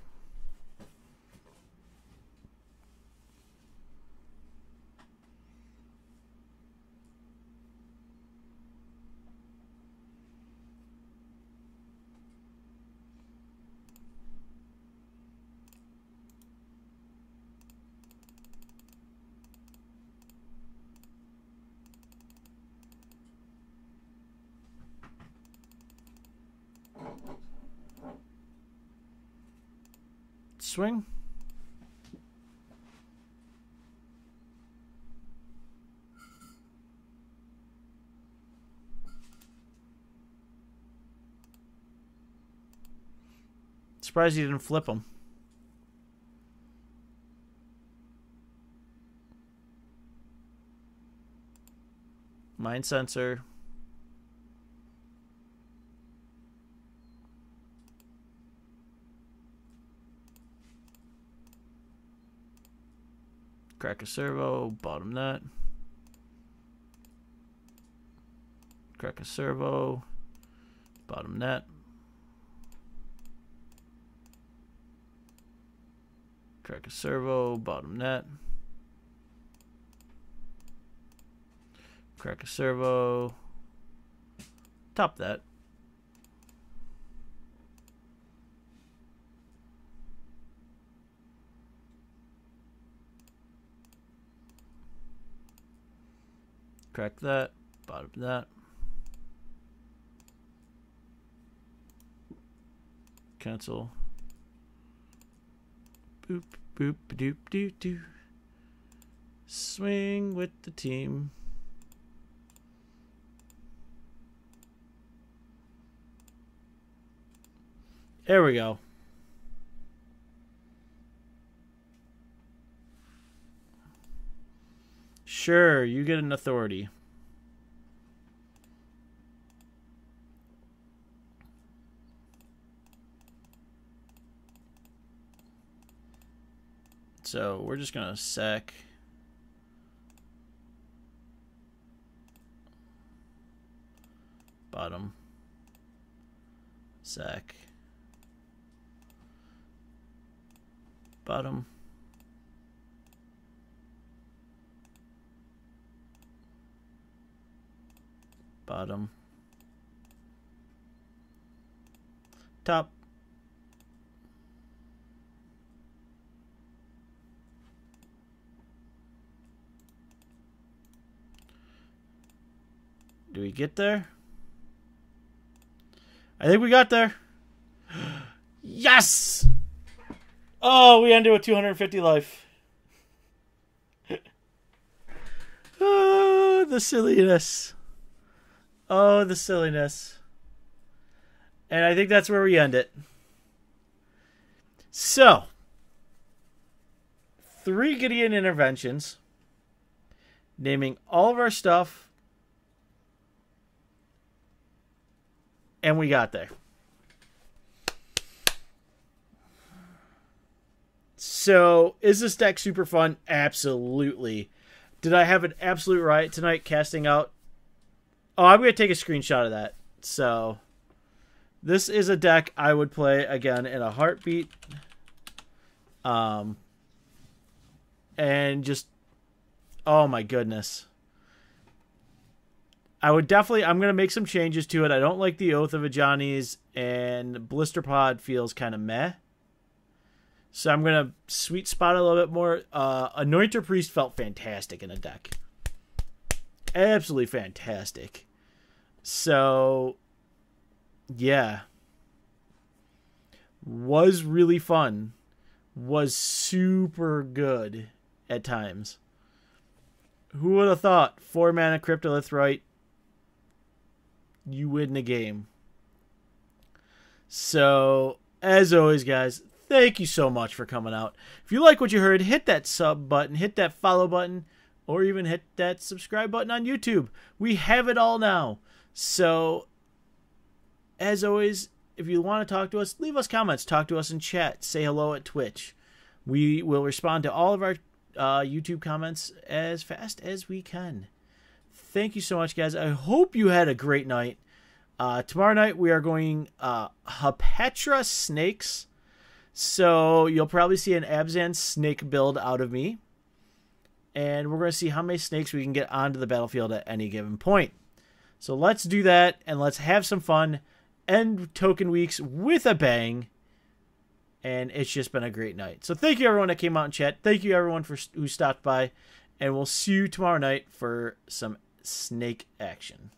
Swing. Surprised you didn't flip him. Mind sensor. Crack a servo, bottom net. Crack a servo. Bottom net. Crack a servo. Bottom net. Crack a servo. Top that. Crack that. Bottom that. Cancel. Boop, boop, doop, doo, doo. Swing with the team. There we go. Sure, you get an authority. So we're just going to sack bottom, sack bottom, bottom, top, do we get there? I think we got there. Yes! Oh, we ended with 250 life. Oh, the silliness. Oh, the silliness. And I think that's where we end it. So, 3 Gideon interventions, naming all of our stuff, and we got there. So, is this deck super fun? Absolutely. Did I have an absolute riot tonight casting out? Oh, I'm going to take a screenshot of that. So, this is a deck I would play again in a heartbeat. And just, oh my goodness. I would definitely, I'm going to make some changes to it. I don't like the Oath of Ajani's, and Blister Pod feels kind of meh. So I'm going to sweet spot it a little bit more. Anointer Priest felt fantastic in a deck. Absolutely fantastic. So, yeah. Was really fun. Was super good at times. Who would have thought? 4 mana Cryptolith Right. You win the game. So, as always, guys, thank you so much for coming out. If you like what you heard, hit that sub button, hit that follow button, or even hit that subscribe button on YouTube. We have it all now. So, as always, if you want to talk to us, leave us comments. Talk to us in chat. Say hello at Twitch. We will respond to all of our YouTube comments as fast as we can. Thank you so much, guys. I hope you had a great night. Tomorrow night we are going Hapetra Snakes. So you'll probably see an Abzan snake build out of me. And we're going to see how many snakes we can get onto the battlefield at any given point. So let's do that, and let's have some fun. End Token Weeks with a bang. And it's just been a great night. So thank you, everyone that came out and chat. Thank you, everyone who stopped by. And we'll see you tomorrow night for some snake action.